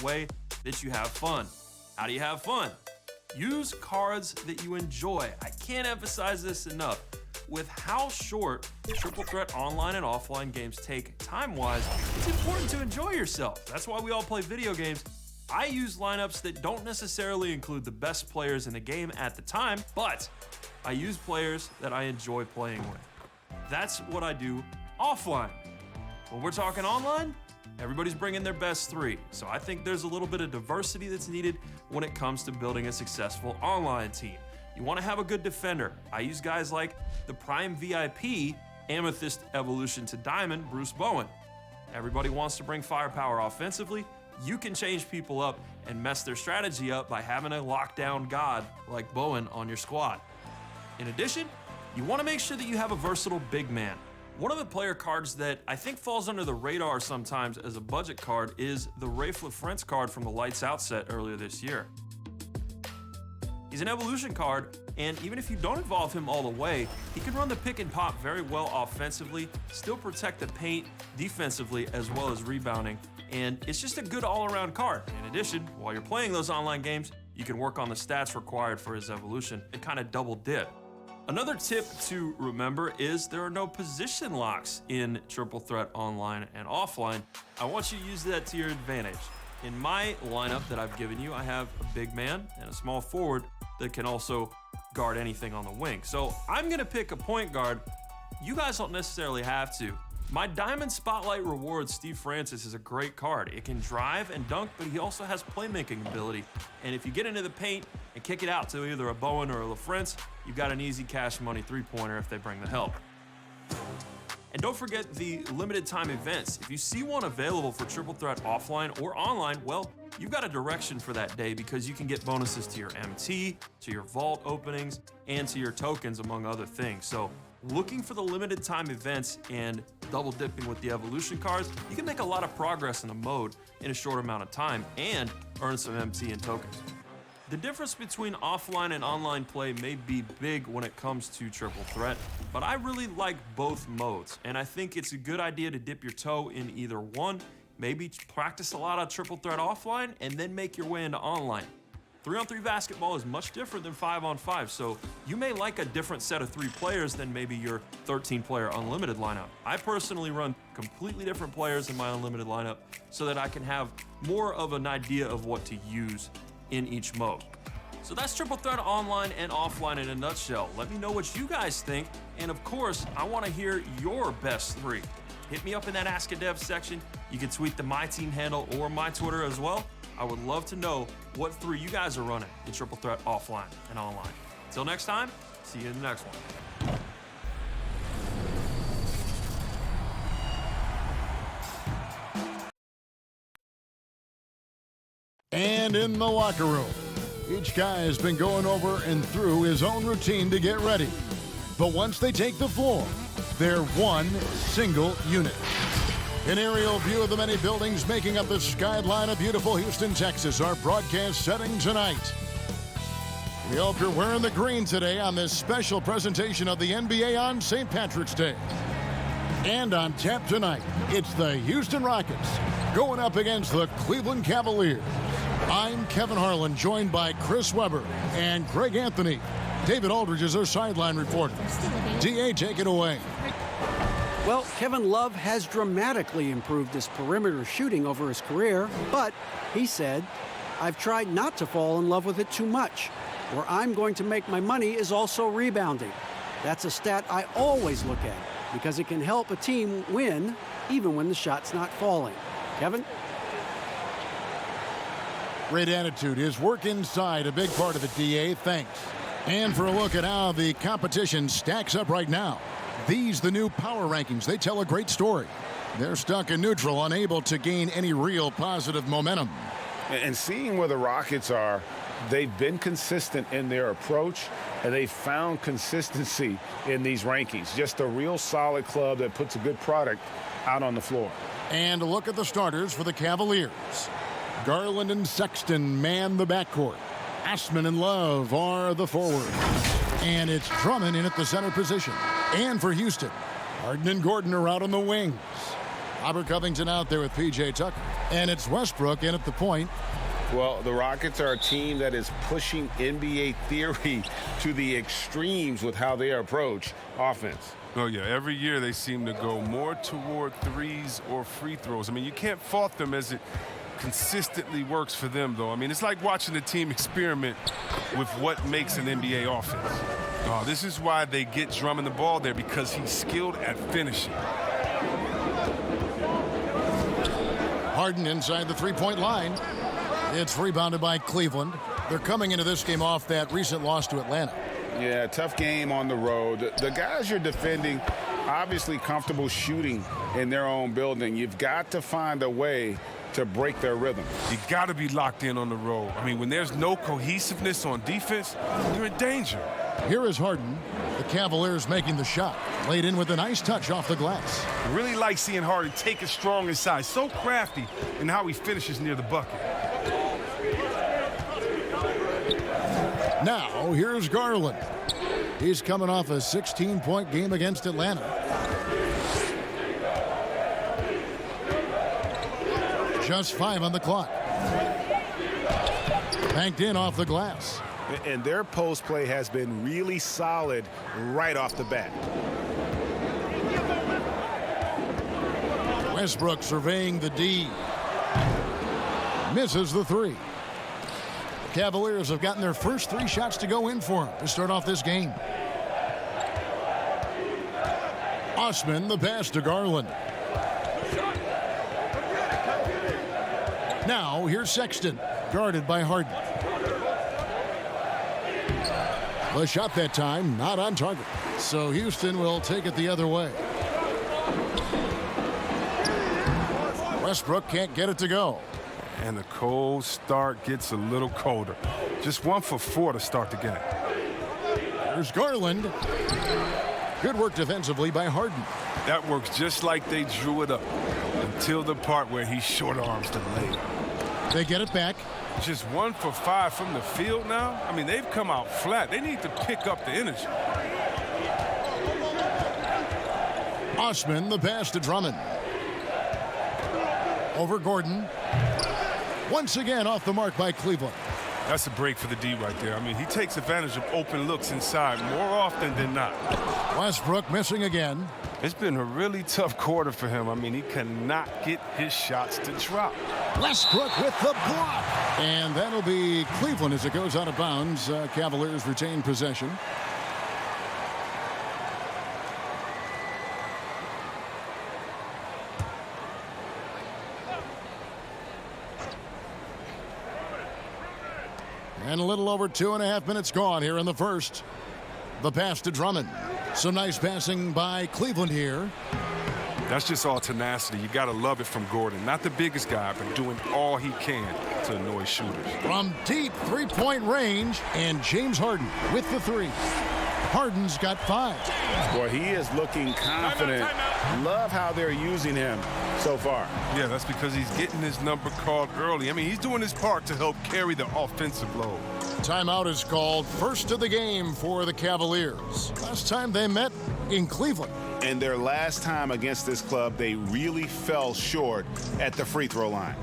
a way that you have fun. How do you have fun? Use cards that you enjoy. I can't emphasize this enough. With how short Triple Threat online and offline games take time-wise, it's important to enjoy yourself. That's why we all play video games. I use lineups that don't necessarily include the best players in the game at the time, but I use players that I enjoy playing with. That's what I do offline. When we're talking online, everybody's bringing their best three. So I think there's a little bit of diversity that's needed when it comes to building a successful online team. You want to have a good defender. I use guys like the Prime VIP Amethyst Evolution to Diamond, Bruce Bowen. Everybody wants to bring firepower offensively. You can change people up and mess their strategy up by having a lockdown god like Bowen on your squad. In addition, you want to make sure that you have a versatile big man. One of the player cards that I think falls under the radar sometimes as a budget card is the Rafe LaFrentz card from the Lights Out set earlier this year. He's an evolution card, and even if you don't involve him all the way, he can run the pick and pop very well offensively, still protect the paint defensively as well as rebounding, and it's just a good all-around card. In addition, while you're playing those online games, you can work on the stats required for his evolution and kind of double dip. Another tip to remember is there are no position locks in Triple Threat online and offline. I want you to use that to your advantage. In my lineup that I've given you, I have a big man and a small forward that can also guard anything on the wing. So I'm gonna pick a point guard. You guys don't necessarily have to. My Diamond Spotlight Reward, Steve Francis, is a great card. It can drive and dunk, but he also has playmaking ability. And if you get into the paint and kick it out to either a Bowen or a LaFrentz, you've got an easy cash money three-pointer if they bring the help. And don't forget the limited time events. If you see one available for Triple Threat offline or online, well, you've got a direction for that day because you can get bonuses to your MT, to your vault openings, and to your tokens, among other things. So looking for the limited time events and double dipping with the evolution cards, you can make a lot of progress in a mode in a short amount of time and earn some MT and tokens. The difference between offline and online play may be big when it comes to Triple Threat, but I really like both modes, and I think it's a good idea to dip your toe in either one. Maybe practice a lot of Triple Threat offline and then make your way into online. 3-on-3 basketball is much different than 5-on-5, so you may like a different set of 3 players than maybe your 13-player unlimited lineup. I personally run completely different players in my unlimited lineup so that I can have more of an idea of what to use in each mode. So that's Triple Threat online and offline in a nutshell. Let me know what you guys think, and of course, I want to hear your best 3. Hit me up in that Ask a Dev section. You can tweet the My Team handle or my Twitter as well. I would love to know what 3 you guys are running in Triple Threat offline and online. Until next time, see you in the next one. And in the locker room, each guy has been going over and through his own routine to get ready. But once they take the floor, they're one single unit. An aerial view of the many buildings making up the skyline of beautiful Houston, Texas, our broadcast setting tonight. We hope you're wearing the green today on this special presentation of the NBA on St. Patrick's Day. And on tap tonight, it's the Houston Rockets going up against the Cleveland Cavaliers. I'm Kevin Harlan, joined by Chris Webber and Greg Anthony. David Aldridge is our sideline reporter. DA, take it away. Well, Kevin Love has dramatically improved his perimeter shooting over his career, but he said, I've tried not to fall in love with it too much. Where I'm going to make my money is also rebounding. That's a stat I always look at because it can help a team win even when the shot's not falling. Kevin? Great attitude. His work inside, a big part of the DA. Thanks. And for a look at how the competition stacks up right now. These, the new power rankings, they tell a great story. They're stuck in neutral, unable to gain any real positive momentum. And seeing where the Rockets are, they've been consistent in their approach, and they've found consistency in these rankings. Just a real solid club that puts a good product out on the floor. And a look at the starters for the Cavaliers. Garland and Sexton man the backcourt. Assman and Love are the forwards. And it's Drummond in at the center position. And for Houston, Harden and Gordon are out on the wings. Robert Covington out there with P.J. Tucker. And it's Westbrook in at the point. Well, the Rockets are a team that is pushing NBA theory to the extremes with how they approach offense. Oh, yeah. Every year they seem to go more toward threes or free throws. I mean, you can't fault them as it consistently works for them, though. I mean, it's like watching a team experiment with what makes an NBA offense. This is why they get Drummond the ball there, because he's skilled at finishing. Harden inside the three-point line. It's rebounded by Cleveland. They're coming into this game off that recent loss to Atlanta. Yeah, tough game on the road. The guys you're defending, obviously comfortable shooting in their own building. You've got to find a way to break their rhythm. You got to be locked in on the road. I mean, when there's no cohesiveness on defense, you're in danger. Here is Harden. The Cavaliers making the shot. Laid in with a nice touch off the glass. I really like seeing Harden take it strong inside. So crafty in how he finishes near the bucket. Now, here's Garland. He's coming off a 16-point game against Atlanta. Just 5 on the clock. Banked in off the glass. And their post play has been really solid right off the bat. Westbrook surveying the D. Misses the three. The Cavaliers have gotten their first 3 shots to go in for him to start off this game. Osman, the pass to Garland. Now, here's Sexton, guarded by Harden. The shot that time, not on target. So Houston will take it the other way. Westbrook can't get it to go. And the cold start gets a little colder. Just 1 for 4 to start the game. There's Garland. Good work defensively by Harden. That works just like they drew it up until the part where he short arms the lay. They get it back. Just 1 for 5 from the field now. I mean, they've come out flat. They need to pick up the energy. Osman, the pass to Drummond. Over Gordon. Once again off the mark by Cleveland. That's a break for the D right there. I mean, he takes advantage of open looks inside more often than not. Westbrook missing again. It's been a really tough quarter for him. I mean, he cannot get his shots to drop. Westbrook with the block. And that'll be Cleveland as it goes out of bounds. Cavaliers retain possession. And a little over 2.5 minutes gone here in the first. The pass to Drummond. Some nice passing by Cleveland here. That's just all tenacity. You got to love it from Gordon. Not the biggest guy, but doing all he can to annoy shooters. From deep three-point range, and James Harden with the 3. Harden's got 5. Boy, he is looking confident. Love how they're using him so far. Yeah, that's because he's getting his number called early. I mean, he's doing his part to help carry the offensive load. Timeout is called. First of the game for the Cavaliers. Last time they met in Cleveland. And their last time against this club, they really fell short at the free throw line.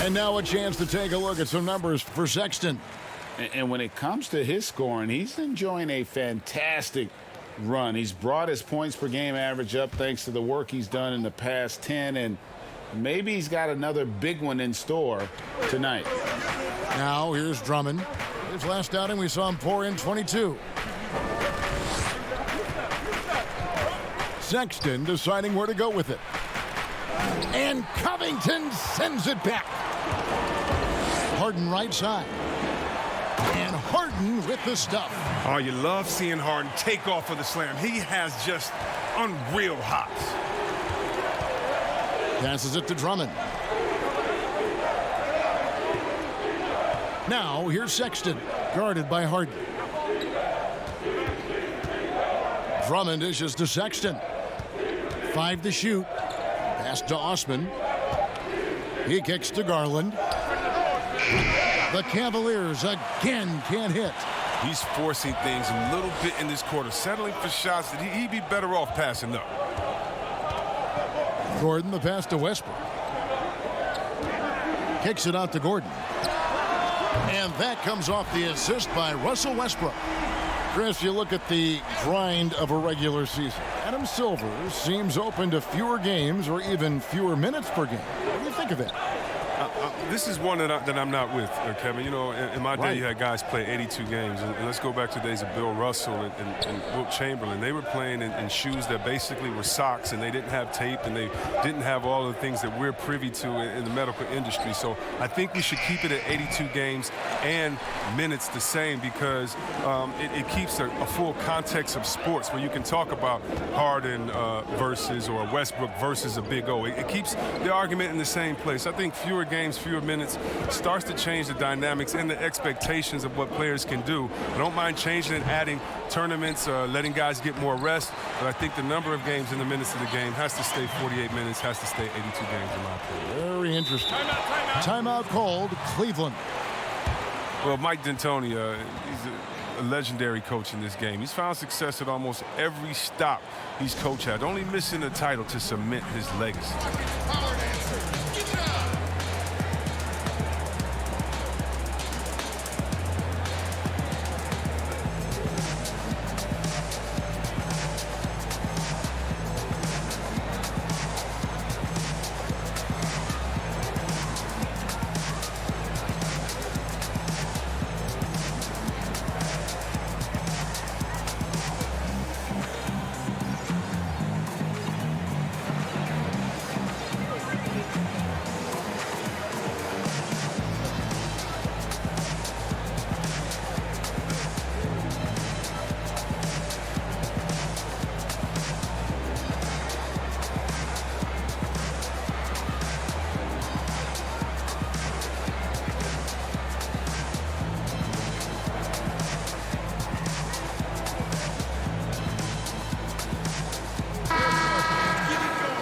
And now a chance to take a look at some numbers for Sexton. And when it comes to his scoring, he's enjoying a fantastic run. He's brought his points per game average up thanks to the work he's done in the past 10, and maybe he's got another big one in store tonight. Now here's Drummond. His last outing, we saw him pour in 22. Sexton deciding where to go with it. And Covington sends it back. Harden right side. And Harden with the stuff. Oh, you love seeing Harden take off for the slam. He has just unreal hops. Passes it to Drummond. Now, here's Sexton, guarded by Harden. Drummond dishes to Sexton. 5 to shoot. Pass to Osman. He kicks to Garland. The Cavaliers again can't hit. He's forcing things a little bit in this quarter, settling for shots that he'd be better off passing up. Gordon, the pass to Westbrook. Kicks it out to Gordon. And that comes off the assist by Russell Westbrook. Chris, you look at the grind of a regular season. Adam Silver seems open to fewer games or even fewer minutes per game. What do you think of that? This is one that I'm not with, Kevin. You know, in my day, you had guys play 82 games. And let's go back to the days of Bill Russell and Wilt Chamberlain. They were playing in shoes that basically were socks, and they didn't have tape, and they didn't have all of the things that we're privy to in the medical industry. So I think we should keep it at 82 games and minutes the same, because it keeps a full context of sports where you can talk about Harden versus or Westbrook versus a Big O. It keeps the argument in the same place. I think fewer games, fewer minutes starts to change the dynamics and the expectations of what players can do. I don't mind changing and adding tournaments, letting guys get more rest, but I think the number of games and the minutes of the game has to stay 48 minutes, has to stay 82 games in my opinion. Very interesting. Timeout called, Cleveland. Well, Mike D'Antoni, he's a legendary coach in this game. He's found success at almost every stop he's coached at, only missing a title to cement his legacy.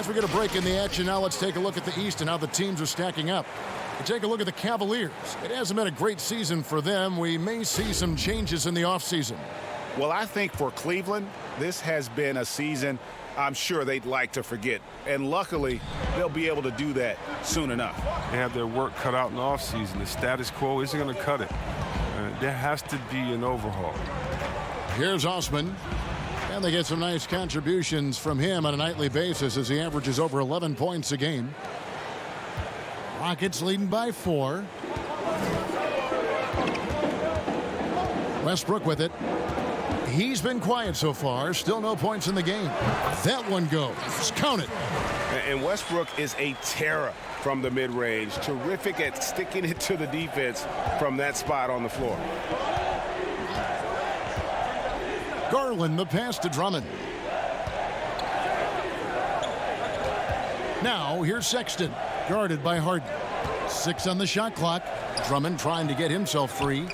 We get a break in the action. Now let's take a look at the East and how the teams are stacking up. We take a look at the Cavaliers. It hasn't been a great season for them. We may see some changes in the offseason. Well, I think for Cleveland, this has been a season I'm sure they'd like to forget. And luckily, they'll be able to do that soon enough. They have their work cut out in the offseason. The status quo isn't going to cut it. There has to be an overhaul. Here's Osman. And they get some nice contributions from him on a nightly basis as he averages over 11 points a game. Rockets leading by 4. Westbrook with it. He's been quiet so far. Still no points in the game. That one goes. Count it. And Westbrook is a terror from the mid-range. Terrific at sticking it to the defense from that spot on the floor. Garland, the pass to Drummond. Now, here's Sexton, guarded by Harden. 6 on the shot clock. Drummond trying to get himself free.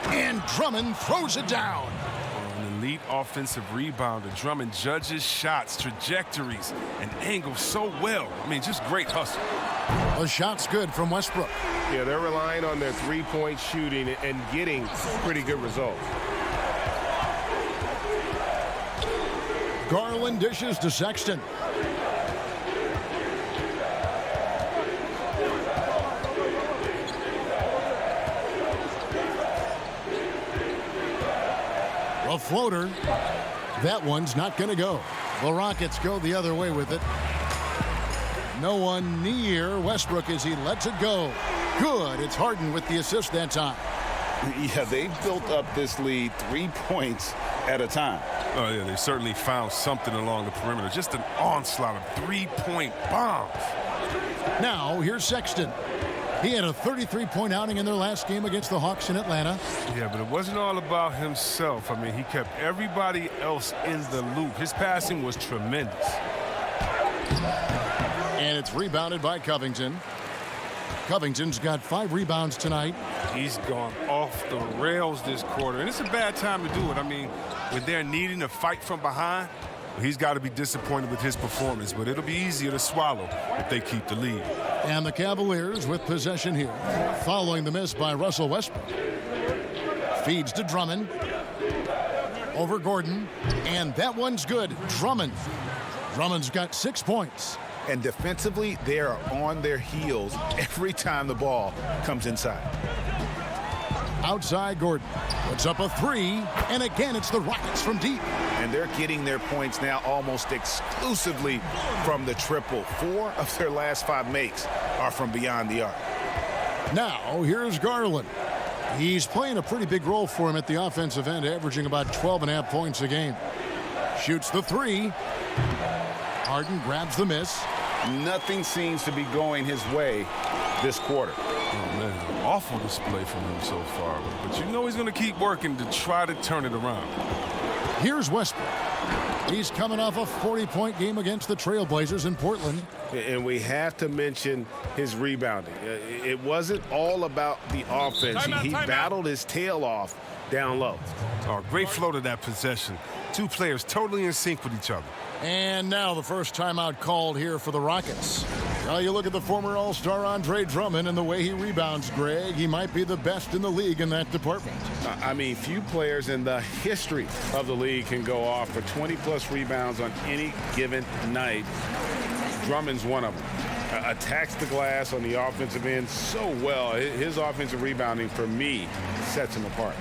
And Drummond throws it down. An elite offensive rebounder. Drummond judges shots, trajectories, and angles so well. I mean, just great hustle. The shot's good from Westbrook. Yeah, they're relying on their three-point shooting and getting pretty good results. Garland dishes to Sexton. A floater. That one's not going to go. The Rockets go the other way with it. No one near Westbrook as he lets it go. Good. It's Harden with the assist that time. Yeah, they've built up this lead 3 points at a time. Oh, yeah, they certainly found something along the perimeter. Just an onslaught of three-point bombs. Now, here's Sexton. He had a 33-point outing in their last game against the Hawks in Atlanta. Yeah, but it wasn't all about himself. I mean, he kept everybody else in the loop. His passing was tremendous. And it's rebounded by Covington. Covington's got 5 rebounds tonight. He's gone off the rails this quarter, and it's a bad time to do it. I mean, when they're needing to fight from behind, he's got to be disappointed with his performance, but it'll be easier to swallow if they keep the lead. And the Cavaliers with possession here, following the miss by Russell Westbrook. Feeds to Drummond. Over Gordon, and that one's good. Drummond. Drummond's got 6 points. And defensively, they are on their heels every time the ball comes inside. Outside Gordon. Puts up a 3, and again it's the Rockets from deep. And they're getting their points now almost exclusively from the triple. 4 of their last 5 makes are from beyond the arc. Now, here's Garland. He's playing a pretty big role for him at the offensive end, averaging about 12.5 points a game. Shoots the 3. Harden grabs the miss. Nothing seems to be going his way this quarter. Oh, man, awful display from him so far. But you know he's going to keep working to try to turn it around. Here's Westbrook. He's coming off a 40-point game against the Trailblazers in Portland. And we have to mention his rebounding. It wasn't all about the offense. He battled his tail off down low. Oh, great flow to that possession. 2 players totally in sync with each other. And now the first timeout called here for the Rockets. Well, you look at the former All-Star Andre Drummond and the way he rebounds, Greg. He might be the best in the league in that department. I mean, few players in the history of the league can go off for 20-plus rebounds on any given night. Drummond's one of them. Attacks the glass on the offensive end so well. His offensive rebounding, for me, sets him apart.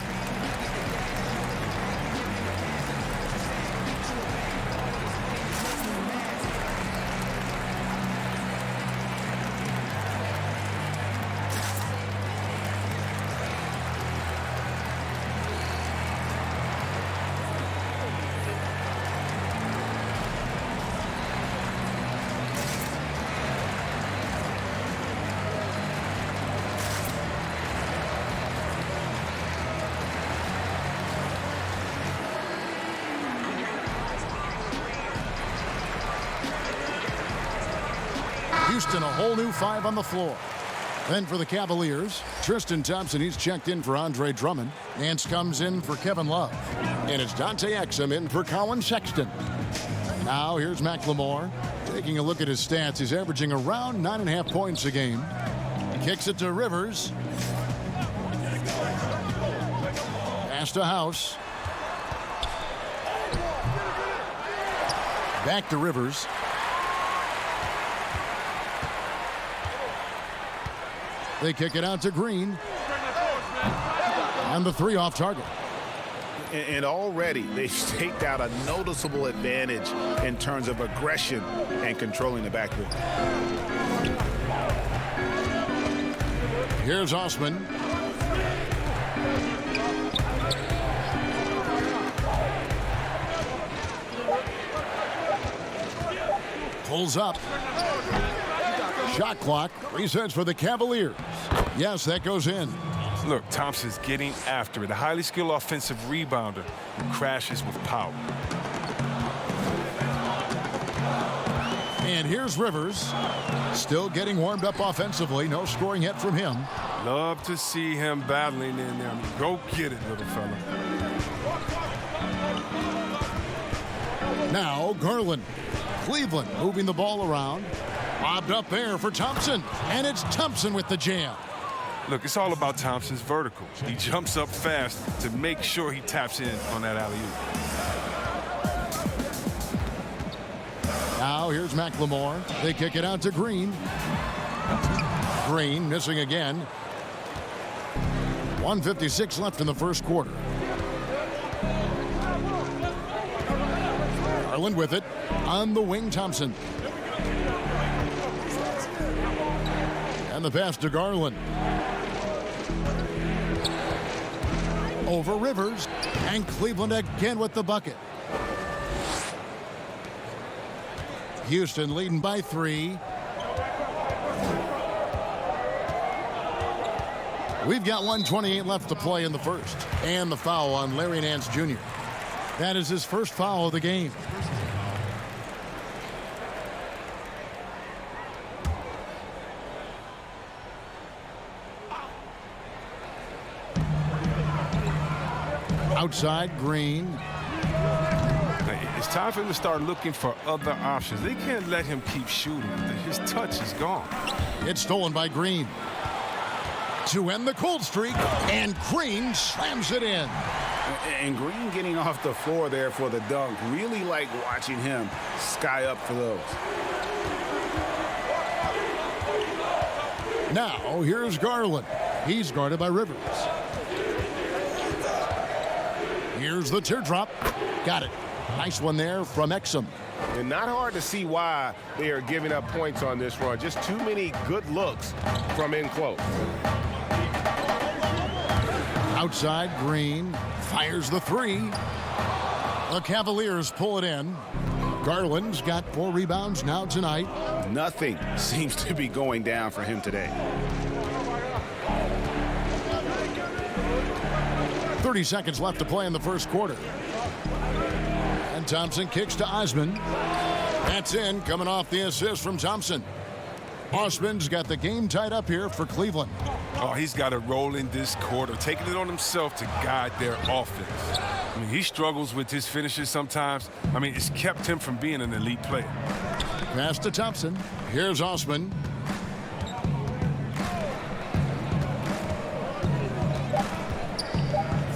Houston, a whole new 5 on the floor. Then for the Cavaliers, Tristan Thompson, he's checked in for Andre Drummond. Nance comes in for Kevin Love. And it's Dante Exum in for Colin Sexton. Now here's McLemore. Taking a look at his stats, he's averaging around 9.5 points a game. Kicks it to Rivers. Pass to House. Back to Rivers. They kick it out to Green. And the 3 off target. And already they've staked out a noticeable advantage in terms of aggression and controlling the backcourt. Here's Osman. Pulls up. Shot clock resets for the Cavaliers. Yes, that goes in. Look, Thompson's getting after it. A highly skilled offensive rebounder who crashes with power. And here's Rivers. Still getting warmed up offensively. No scoring yet from him. Love to see him battling in there. I mean, go get it, little fella. Now Garland. Cleveland moving the ball around. Lobbed up there for Thompson. And it's Thompson with the jam. Look, it's all about Thompson's vertical. He jumps up fast to make sure he taps in on that alley-oop. Now here's McLemore. They kick it out to Green. Green missing again. 1:56 left in the first quarter. Garland with it. On the wing, Thompson. And the pass to Garland. over Rivers, and Cleveland again with the bucket. Houston leading by 3. We've got 1:28 left to play in the first. And the foul on Larry Nance Jr. That is his first foul of the game. Outside, Green. It's time for him to start looking for other options. They can't let him keep shooting. His touch is gone. It's stolen by Green. To end the cold streak, and Green slams it in. And Green getting off the floor there for the dunk. Really like watching him sky up for those. Now, here's Garland. He's guarded by Rivers. Here's the teardrop. Got it. Nice one there from Exum. And not hard to see why they are giving up points on this run. Just too many good looks from in close. Outside, Green fires the 3. The Cavaliers pull it in. Garland's got 4 rebounds now tonight. Nothing seems to be going down for him today. 30 seconds left to play in the first quarter. And Thompson kicks to Osman. That's in, coming off the assist from Thompson. Osman's got the game tied up here for Cleveland. Oh, he's got to roll in this quarter, taking it on himself to guide their offense. I mean, he struggles with his finishes sometimes. I mean, it's kept him from being an elite player. Pass to Thompson. Here's Osman.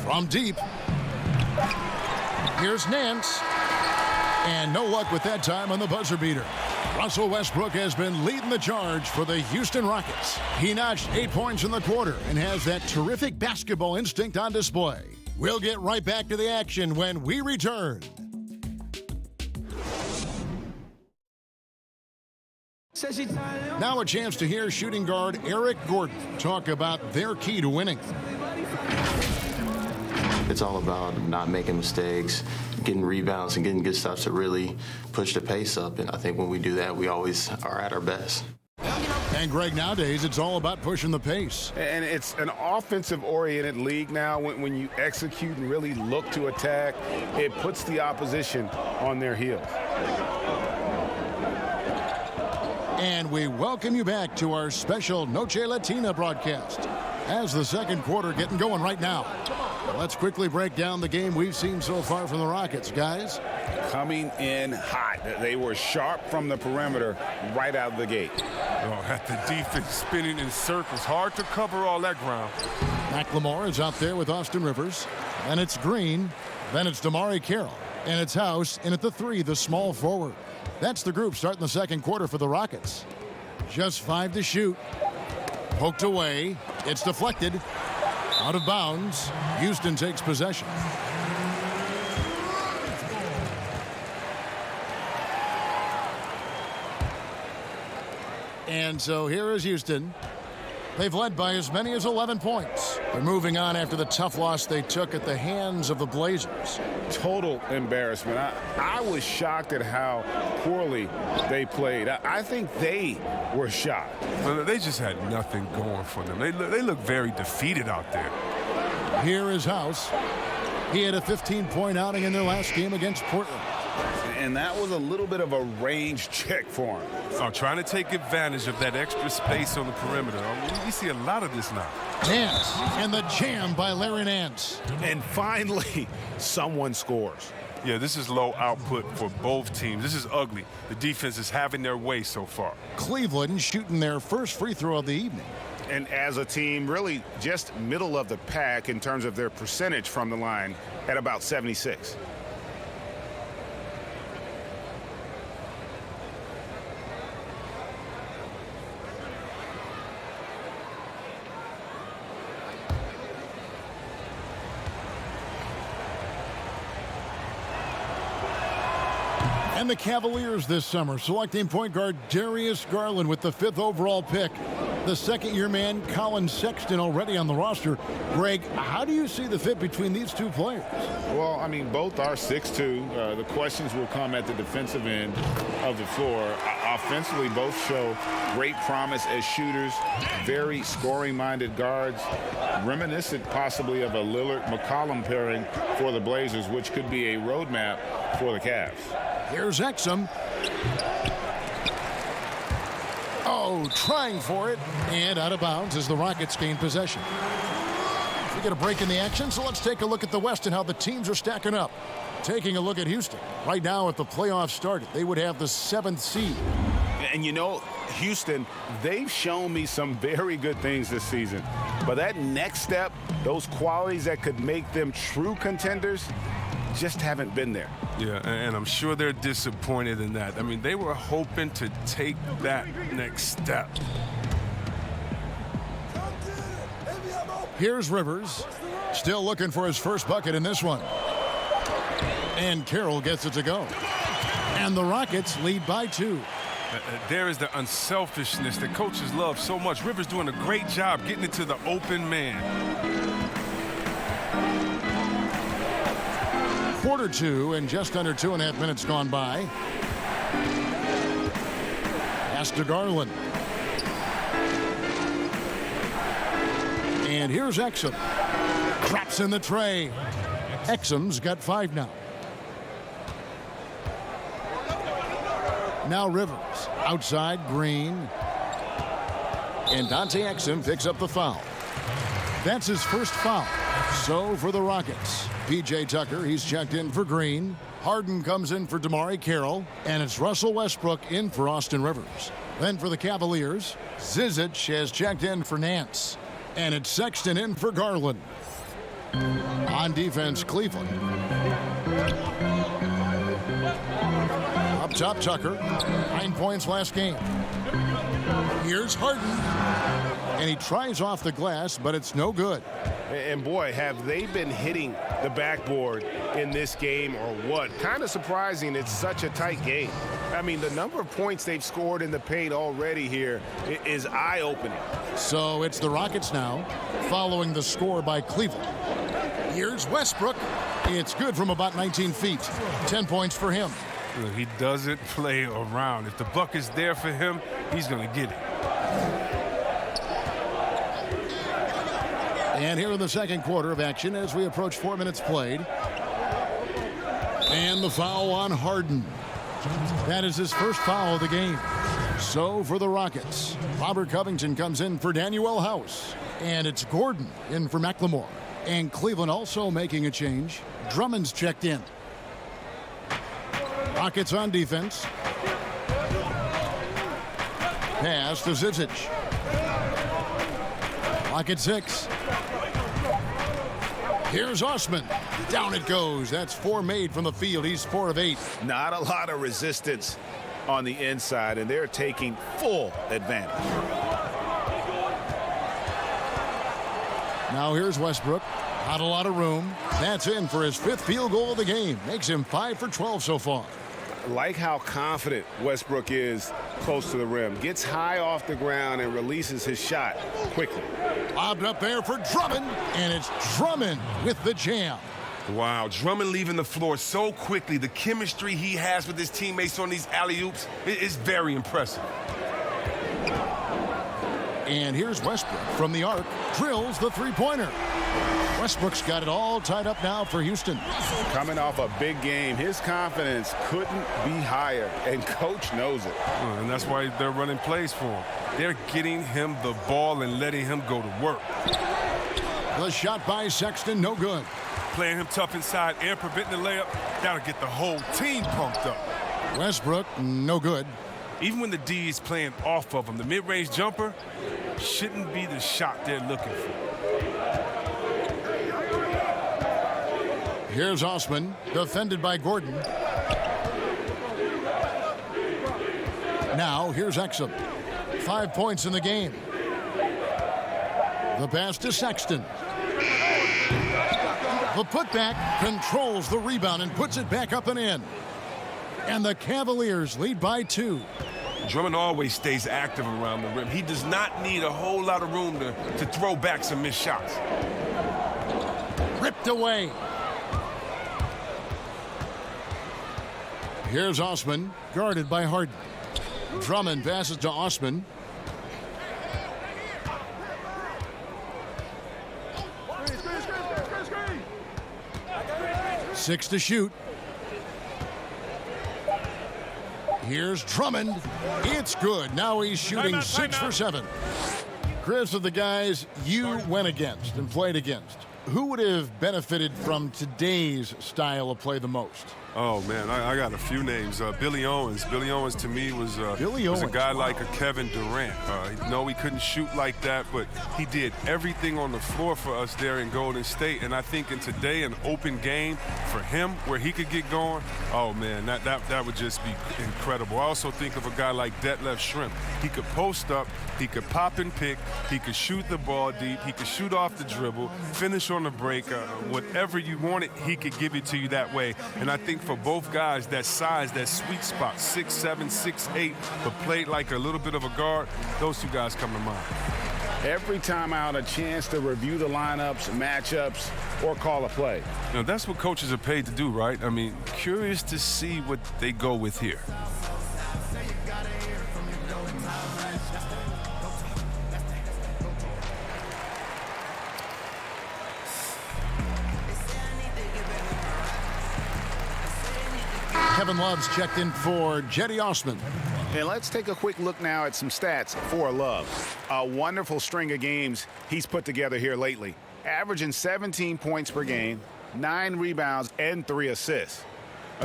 From deep. Here's Nance. And no luck with that time on the buzzer beater. Russell Westbrook has been leading the charge for the Houston Rockets. He notched 8 points in the quarter and has that terrific basketball instinct on display. We'll get right back to the action when we return. Now a chance to hear shooting guard Eric Gordon talk about their key to winning. It's all about not making mistakes, getting rebounds, and getting good stops to really push the pace up. And I think when we do that, we always are at our best. And Greg, nowadays, it's all about pushing the pace. And it's an offensive-oriented league now. When you execute and really look to attack, it puts the opposition on their heels. And we welcome you back to our special Noche Latina broadcast as the second quarter getting going right now. Let's quickly break down the game we've seen so far from the Rockets, guys. Coming in hot. They were sharp from the perimeter right out of the gate. Oh, at the defense spinning in circles. Hard to cover all that ground. McLemore is out there with Austin Rivers. Then it's Green. Then it's Damari Carroll. And it's House in at the 3, the small forward. That's the group starting the second quarter for the Rockets. Just 5 to shoot. Poked away. It's deflected. Out of bounds. Houston takes possession. And so here is Houston. They've led by as many as 11 points. They're moving on after the tough loss they took at the hands of the Blazers. Total embarrassment. I was shocked at how poorly they played. I think they were shocked. Well, they just had nothing going for them. They look very defeated out there. Here is House. He had a 15-point outing in their last game against Portland. And that was a little bit of a range check for him. Oh, trying to take advantage of that extra space on the perimeter. We see a lot of this now. Nance, and the jam by Larry Nance. And finally, someone scores. Yeah, this is low output for both teams. This is ugly. The defense is having their way so far. Cleveland shooting their first free throw of the evening. And as a team, really just middle of the pack in terms of their percentage from the line at about 76. And the Cavaliers this summer selecting point guard Darius Garland with the 5th overall pick. the second-year man, Colin Sexton, already on the roster. Greg, how do you see the fit between these two players? Well, I mean, both are 6'2". The questions will come at the defensive end of the floor. Offensively, both show great promise as shooters, very scoring-minded guards, reminiscent possibly of a Lillard-McCollum pairing for the Blazers, which could be a roadmap for the Cavs. Here's Exum. Oh, trying for it, and out of bounds as the Rockets gain possession. We get a break in the action, so let's take a look at the West and how the teams are stacking up. Taking a look at Houston. Right now, if the playoffs started, they would have the 7th seed. And you know, Houston, they've shown me some very good things this season. But that next step, those qualities that could make them true contenders, just haven't been there. Yeah, and I'm sure they're disappointed in that. I mean, they were hoping to take that next step. Here's Rivers, still looking for his first bucket in this one. And Carroll gets it to go. And the Rockets lead by 2. There is the unselfishness that coaches love so much. Rivers doing a great job getting it to the open man. Quarter 2 and just under 2.5 minutes gone by. Pass to Garland. And here's Exum. Drops in the tray. Exum's got 5 now. Now Rivers. Outside, Green. And Dante Exum picks up the foul. That's his first foul. So for the Rockets, P.J. Tucker, he's checked in for Green. Harden comes in for DeMarre Carroll. And it's Russell Westbrook in for Austin Rivers. Then for the Cavaliers, Zizic has checked in for Nance. And it's Sexton in for Garland. On defense, Cleveland. Up top, Tucker. 9 points last game. Here's Harden. And he tries off the glass, but it's no good. And boy, have they been hitting the backboard in this game or what? Kind of surprising it's such a tight game. I mean, the number of points they've scored in the paint already here is eye-opening. So it's the Rockets now, following the score by Cleveland. Here's Westbrook. It's good from about 19 feet. 10 points for him. Look, he doesn't play around. If the bucket's there for him, he's going to get it. And here in the second quarter of action as we approach 4 minutes played. And the foul on Harden. That is his first foul of the game. So for the Rockets, Robert Covington comes in for Danuel House. And it's Gordon in for McLemore. And Cleveland also making a change. Drummond's checked in. Rockets on defense. Pass to Zizic. Clock at 6. Here's Osman. Down it goes. That's 4 made from the field. He's 4 of 8. Not a lot of resistance on the inside, and they're taking full advantage. Now here's Westbrook. Not a lot of room. That's in for his 5th field goal of the game. Makes him 5 for 12 so far. Like how confident Westbrook is close to the rim. Gets high off the ground and releases his shot quickly. Lobbed up there for Drummond, and it's Drummond with the jam. Wow, Drummond leaving the floor so quickly. The chemistry he has with his teammates on these alley-oops is very impressive. And here's Westbrook from the arc. Drills the three-pointer. Westbrook's got it all tied up now for Houston. Coming off a big game, his confidence couldn't be higher, and coach knows it. And that's why they're running plays for him. They're getting him the ball and letting him go to work. The shot by Sexton, no good. Playing him tough inside and preventing the layup, that'll get the whole team pumped up. Westbrook, no good. Even when the D is playing off of him, the mid-range jumper shouldn't be the shot they're looking for. Here's Osman, defended by Gordon. Now, here's Exum. 5 points in the game. The pass to Sexton. The putback controls the rebound and puts it back up and in. And the Cavaliers lead by 2. Drummond always stays active around the rim. He does not need a whole lot of room to throw back some missed shots. Ripped away. Here's Osman, guarded by Harden. Drummond passes to Osman. Six to shoot. Here's Drummond. It's good. Now he's shooting 6 for 7. Chris, of the guys you went against and played against, who would have benefited from today's style of play the most? Oh, man, I got a few names. Billy Owens. Billy Owens, to me, was a guy like a Kevin Durant. No, he couldn't shoot like that, but he did everything on the floor for us there in Golden State. And I think in today, an open game for him where he could get going, oh, man, that would just be incredible. I also think of a guy like Detlef Schrempf. He could post up, he could pop and pick, he could shoot the ball deep, he could shoot off the dribble, finish on the break. Whatever you wanted, he could give it to you that way. And I think for both guys, that size, that sweet spot, 6'7", 6'8", but played like a little bit of a guard, those two guys come to mind. Every time out, a chance to review the lineups, matchups, or call a play. You know, that's what coaches are paid to do, right? I mean, curious to see what they go with here. Kevin Love's checked in for Jetty Osman. And let's take a quick look now at some stats for Love. A wonderful string of games he's put together here lately. Averaging 17 points per game, 9 rebounds, and 3 assists.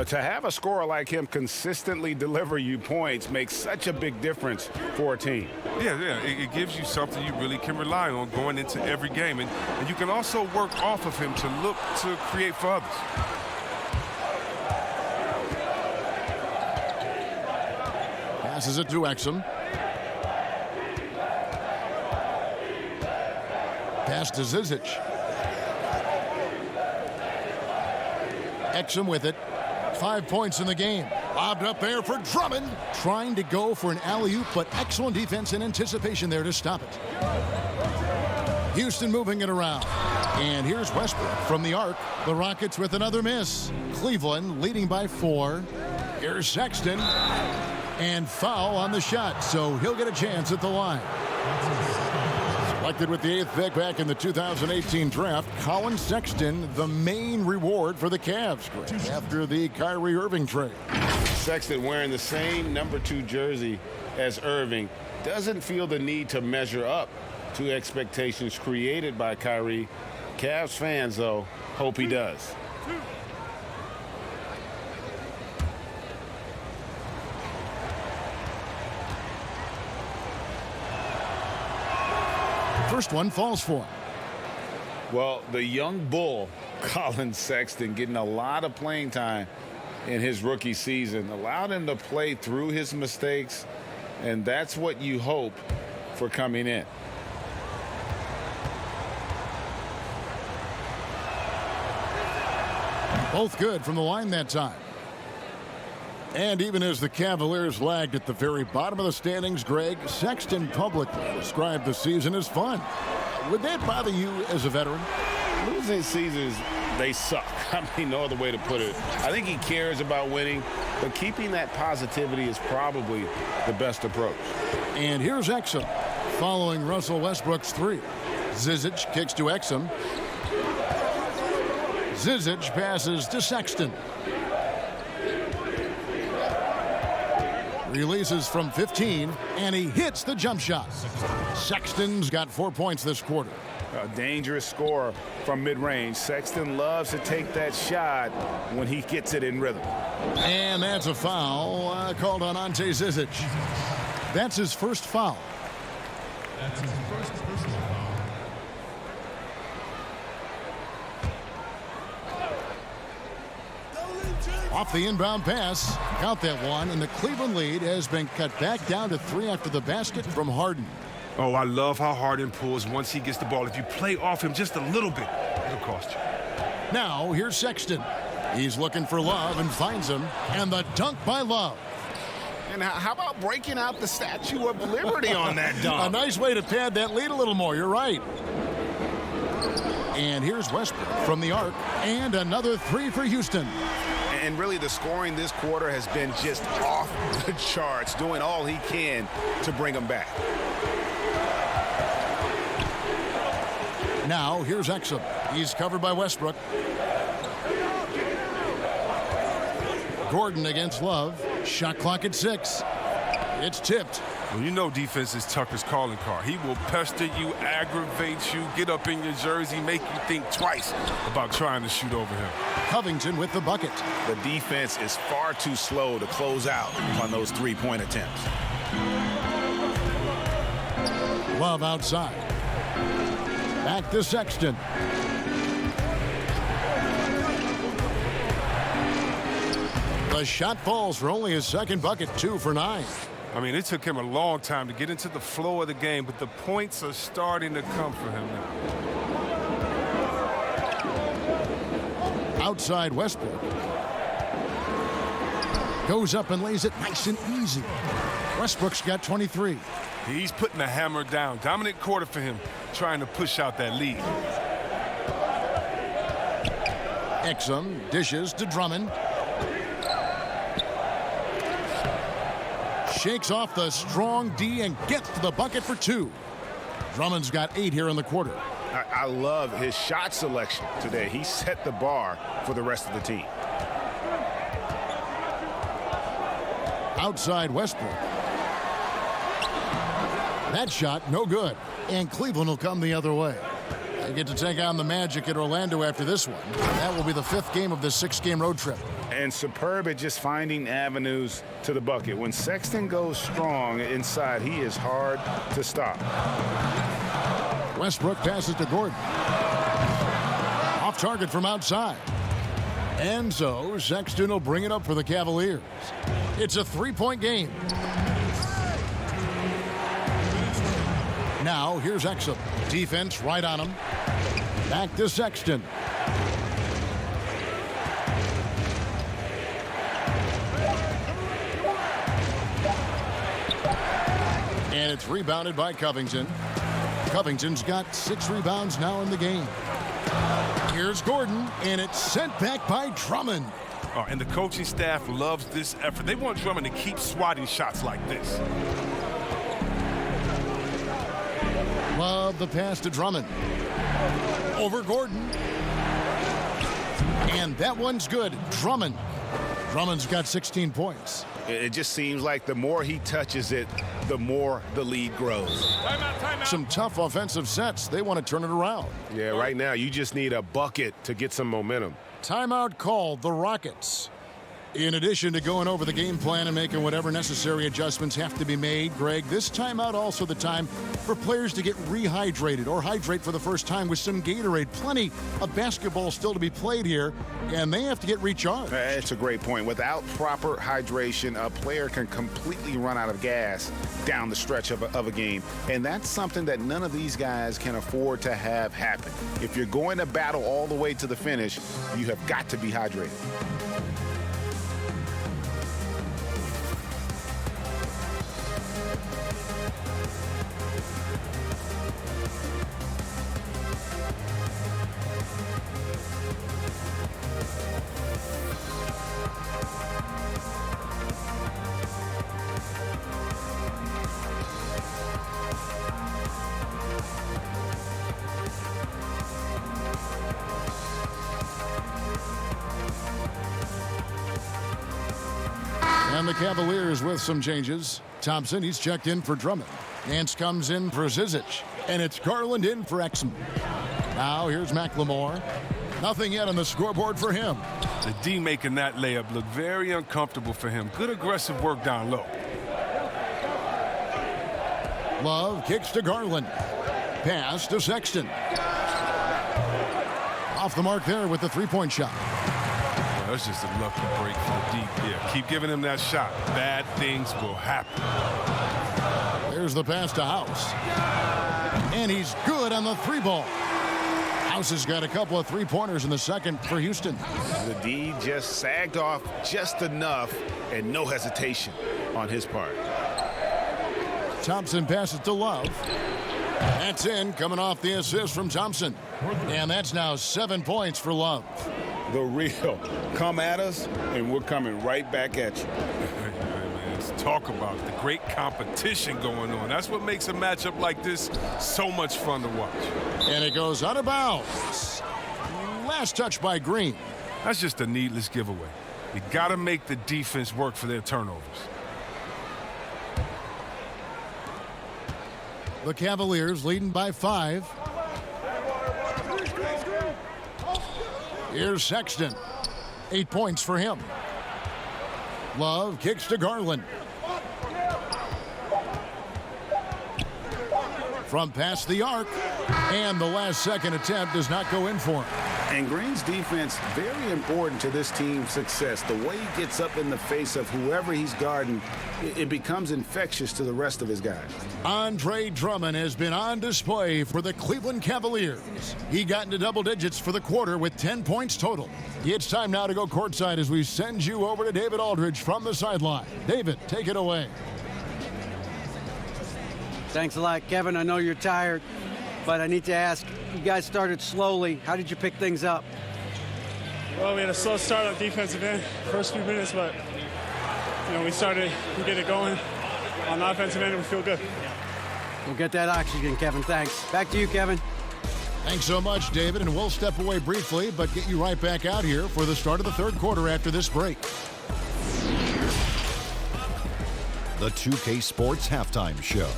To have a scorer like him consistently deliver you points makes such a big difference for a team. Yeah, it gives you something you really can rely on going into every game. And you can also work off of him to look to create for others. Passes it to Exum. Pass to Zizic. Exum with it. 5 points in the game. Lobbed up there for Drummond. Trying to go for an alley-oop, but excellent defense and anticipation there to stop it. Houston moving it around. And here's Westbrook from the arc. The Rockets with another miss. Cleveland leading by 4. Here's Sexton. And foul on the shot, so he'll get a chance at the line. Selected with the 8th pick back in the 2018 draft, Colin Sexton, the main reward for the Cavs after the Kyrie Irving trade. Sexton, wearing the same number 2 jersey as Irving, doesn't feel the need to measure up to expectations created by Kyrie. Cavs fans, though, hope he does. First one falls for him. Well, the young bull, Colin Sexton, getting a lot of playing time in his rookie season, allowed him to play through his mistakes, and that's what you hope for coming in. Both good from the line that time. And even as the Cavaliers lagged at the very bottom of the standings, Greg, Sexton publicly described the season as fun. Would that bother you as a veteran? Losing seasons, they suck. I mean, no other way to put it. I think he cares about winning, but keeping that positivity is probably the best approach. And here's Exum following Russell Westbrook's 3. Zizic kicks to Exum. Zizic passes to Sexton. Releases from 15, and he hits the jump shot. Sexton's got 4 points this quarter. A dangerous scorer from mid-range. Sexton loves to take that shot when he gets it in rhythm. And that's a foul called on Ante Zizic. That's his first foul. That's his first personal foul. Off the inbound pass, count that one, and the Cleveland lead has been cut back down to 3 after the basket from Harden. Oh, I love how Harden pulls once he gets the ball. If you play off him just a little bit, it'll cost you. Now, here's Sexton. He's looking for Love and finds him, and the dunk by Love. And how about breaking out the Statue of Liberty on that dunk? A nice way to pad that lead a little more. You're right. And here's Westbrook from the arc. And another three for Houston. And really, the scoring this quarter has been just off the charts, doing all he can to bring them back. Now, here's Exum. He's covered by Westbrook. Gordon against Love. Shot clock at 6. It's tipped. Well, you know defense is Tucker's calling card. He will pester you, aggravate you, get up in your jersey, make you think twice about trying to shoot over him. Covington with the bucket. The defense is far too slow to close out on those three-point attempts. Love outside. Back to Sexton. The shot falls for only his second bucket, 2 for 9. I mean, it took him a long time to get into the flow of the game, but the points are starting to come for him now. Outside Westbrook. Goes up and lays it nice and easy. Westbrook's got 23. He's putting the hammer down. Dominant quarter for him, trying to push out that lead. Exum dishes to Drummond. Shakes off the strong D and gets to the bucket for 2. Drummond's got 8 here in the quarter. I love his shot selection today. He set the bar for the rest of the team. Outside Westbrook. That shot, no good. And Cleveland will come the other way. They get to take on the Magic at Orlando after this one. That will be the 5th game of this 6-game road trip. And superb at just finding avenues to the bucket. When Sexton goes strong inside, he is hard to stop. Westbrook passes to Gordon. Off target from outside. And so Sexton will bring it up for the Cavaliers. It's a 3-point game. Now here's Exum. Defense right on him. Back to Sexton. And it's rebounded by Covington. Covington's got 6 rebounds now in the game. Here's Gordon, and it's sent back by Drummond. Oh, and the coaching staff loves this effort. They want Drummond to keep swatting shots like this. Love the pass to Drummond. Over Gordon. And that one's good. Drummond. Drummond's got 16 points. It just seems like the more he touches it, the more the lead grows. Timeout. Some tough offensive sets. They want to turn it around. Yeah, right now you just need a bucket to get some momentum. Timeout called the Rockets. In addition to going over the game plan and making whatever necessary adjustments have to be made, Greg, this timeout also the time for players to get rehydrated or hydrate for the first time with some Gatorade. Plenty of basketball still to be played here, and they have to get recharged. That's a great point. Without proper hydration, a player can completely run out of gas down the stretch of a game. And that's something that none of these guys can afford to have happen. If you're going to battle all the way to the finish, you have got to be hydrated. And the Cavaliers with some changes. Thompson, he's checked in for Drummond. Nance comes in for Zizic. And it's Garland in for Exum. Now here's McLemore. Nothing yet on the scoreboard for him. The D making that layup look very uncomfortable for him. Good aggressive work down low. Love kicks to Garland. Pass to Sexton. Off the mark there with the three-point shot. That's just a lucky break for the D. Yeah, keep giving him that shot. Bad things will happen. There's the pass to House. And he's good on the three ball. House has got a couple of three-pointers in the second for Houston. The D just sagged off just enough and no hesitation. on his part. Thompson passes to Love. That's in, coming off the assist from Thompson. And that's now 7 points for Love. The real come at us, and we're coming right back at you. Let's talk about the great competition going on. That's what makes a matchup like this so much fun to watch. And it goes out of bounds. Last touch by Green. That's just a needless giveaway. You got to make the defense work for their turnovers. The Cavaliers leading by 5. Here's Sexton. 8 points for him. Love kicks to Garland. From past the arc. And the last second attempt does not go in for him. And Green's defense, very important to this team's success. The way he gets up in the face of whoever he's guarding, it becomes infectious to the rest of his guys. Andre Drummond has been on display for the Cleveland Cavaliers. He got into double digits for the quarter with 10 points total. It's time now to go courtside as we send you over to David Aldridge from the sideline. David, take it away. Thanks a lot, Kevin. I know you're tired, but I need to ask, you guys started slowly. How did you pick things up? Well, we had a slow start on defensive end, first few minutes, but we get it going. On the offensive end, we feel good. We'll get that oxygen, Kevin. Thanks. Back to you, Kevin. Thanks so much, David, and we'll step away briefly, but get you right back out here for the start of the third quarter after this break. The 2K Sports Halftime Show.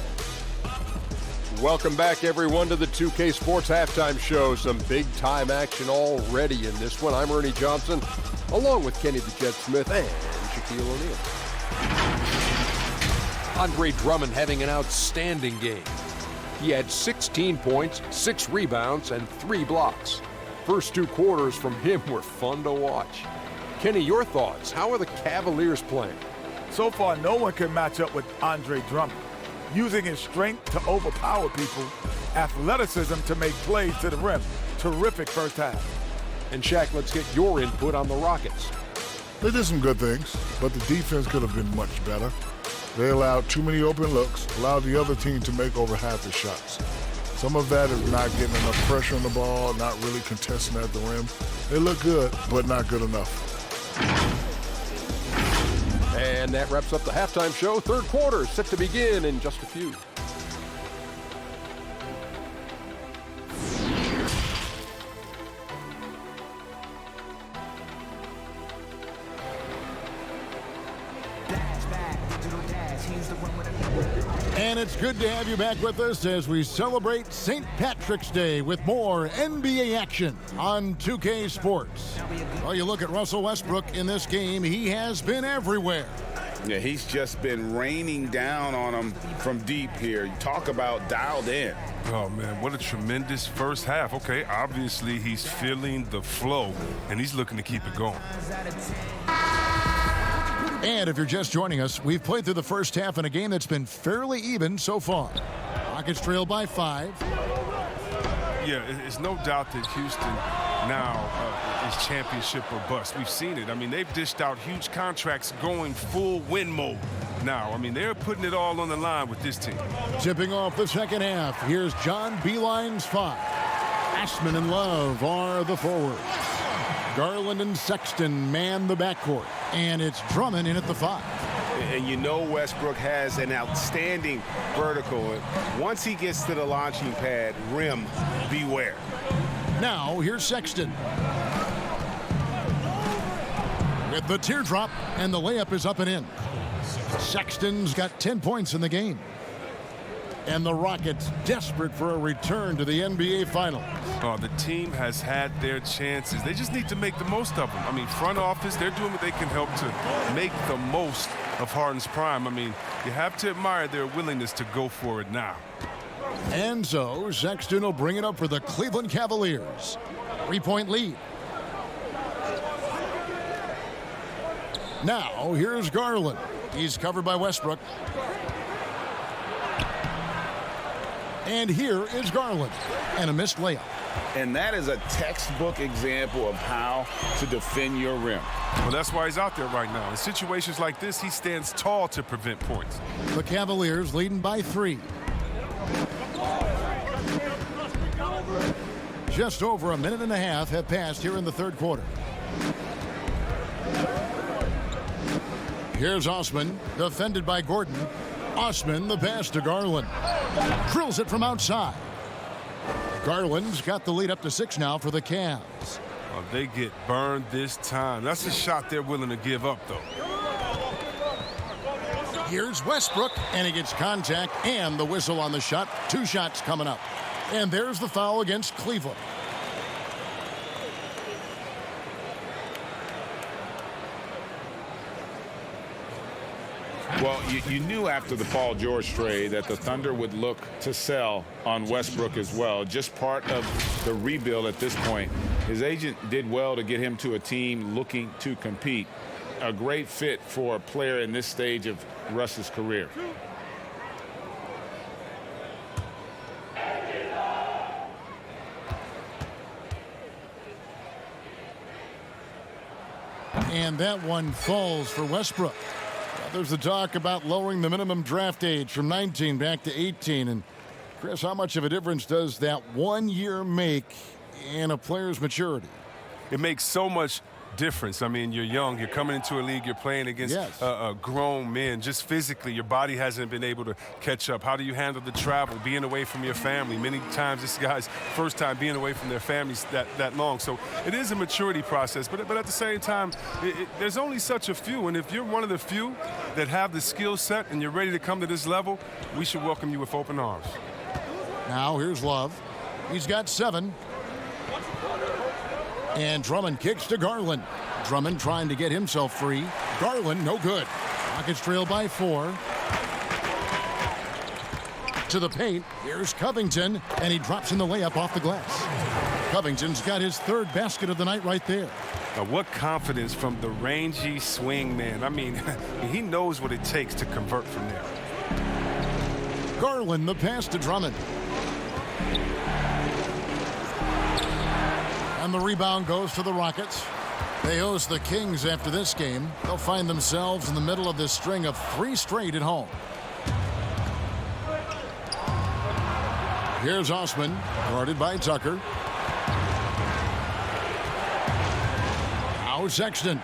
Welcome back, everyone, to the 2K Sports Halftime Show. Some big-time action already in this one. I'm Ernie Johnson, along with Kenny the Jet Smith and Shaquille O'Neal. Andre Drummond having an outstanding game. He had 16 points, 6 rebounds, and 3 blocks. First 2 quarters from him were fun to watch. Kenny, your thoughts? How are the Cavaliers playing? So far, no one can match up with Andre Drummond. Using his strength to overpower people, athleticism to make plays to the rim. Terrific first half. And Shaq, let's get your input on the Rockets. They did some good things, but the defense could have been much better. They allowed too many open looks, allowed the other team to make over half the shots. Some of that is not getting enough pressure on the ball, not really contesting at the rim. They look good, but not good enough. And that wraps up the halftime show. Third quarter set to begin in just a few. And it's good to have you back with us as we celebrate St. Patrick's Day with more NBA action on 2K Sports. Well, you look at Russell Westbrook in this game, he has been everywhere. Yeah, he's just been raining down on them from deep here. You talk about dialed in. Oh, man, what a tremendous first half. Okay, obviously he's feeling the flow, and he's looking to keep it going. And if you're just joining us, we've played through the first half in a game that's been fairly even so far. Rockets trail by 5. Yeah, it's no doubt that Houston now is championship or bust. We've seen it. I mean, they've dished out huge contracts going full win mode now. I mean, they're putting it all on the line with this team. Tipping off the second half, here's John Beilein's 5. Ashman and Love are the forwards. Garland and Sexton man the backcourt. And it's Drummond in at the 5. And you know Westbrook has an outstanding vertical. Once he gets to the launching pad, rim, beware. Now, here's Sexton. With the teardrop, and the layup is up and in. Sexton's got 10 points in the game. And the Rockets desperate for a return to the NBA Finals. Oh, the team has had their chances. They just need to make the most of them. I mean, front office, they're doing what they can help to make the most of Harden's prime. I mean, you have to admire their willingness to go for it now. And so, Sexton will bring it up for the Cleveland Cavaliers. 3-point lead. Now, here's Garland. He's covered by Westbrook. And here is Garland. And a missed layup. And that is a textbook example of how to defend your rim. Well, that's why he's out there right now. In situations like this, he stands tall to prevent points. The Cavaliers leading by 3. Just over a minute and a half have passed here in the third quarter. Here's Osman, defended by Gordon. Osman, the pass to Garland. Drills it from outside. Garland's got the lead up to 6 now for the Cavs. Oh, they get burned this time. That's a shot they're willing to give up, though. Here's Westbrook, and he gets contact and the whistle on the shot. 2 shots coming up. And there's the foul against Cleveland. Well, you knew after the Paul George trade that the Thunder would look to sell on Westbrook as well. Just part of the rebuild at this point. His agent did well to get him to a team looking to compete. A great fit for a player in this stage of Russ's career. And that one falls for Westbrook. There's the talk about lowering the minimum draft age from 19 back to 18. And, Chris, how much of a difference does that 1 year make in a player's maturity? It makes so much difference. I mean, you're young. You're coming into a league. You're playing against grown men. Just physically, your body hasn't been able to catch up. How do you handle the travel, being away from your family? Many times this guy's first time being away from their families that long. So it is a maturity process. But at the same time, there's only such a few. And if you're one of the few that have the skill set and you're ready to come to this level, we should welcome you with open arms. Now here's Love. He's got 7. And Drummond kicks to Garland. Drummond trying to get himself free. Garland, no good. Rockets trail by 4. To the paint. Here's Covington. And he drops in the layup off the glass. Covington's got his 3rd basket of the night right there. Now, what confidence from the rangy swing man. I mean, he knows what it takes to convert from there. Garland, the pass to Drummond. And the rebound goes to the Rockets. They host the Kings after this game. They'll find themselves in the middle of this string of 3 straight at home. Here's Osman, guarded by Tucker. Now Sexton.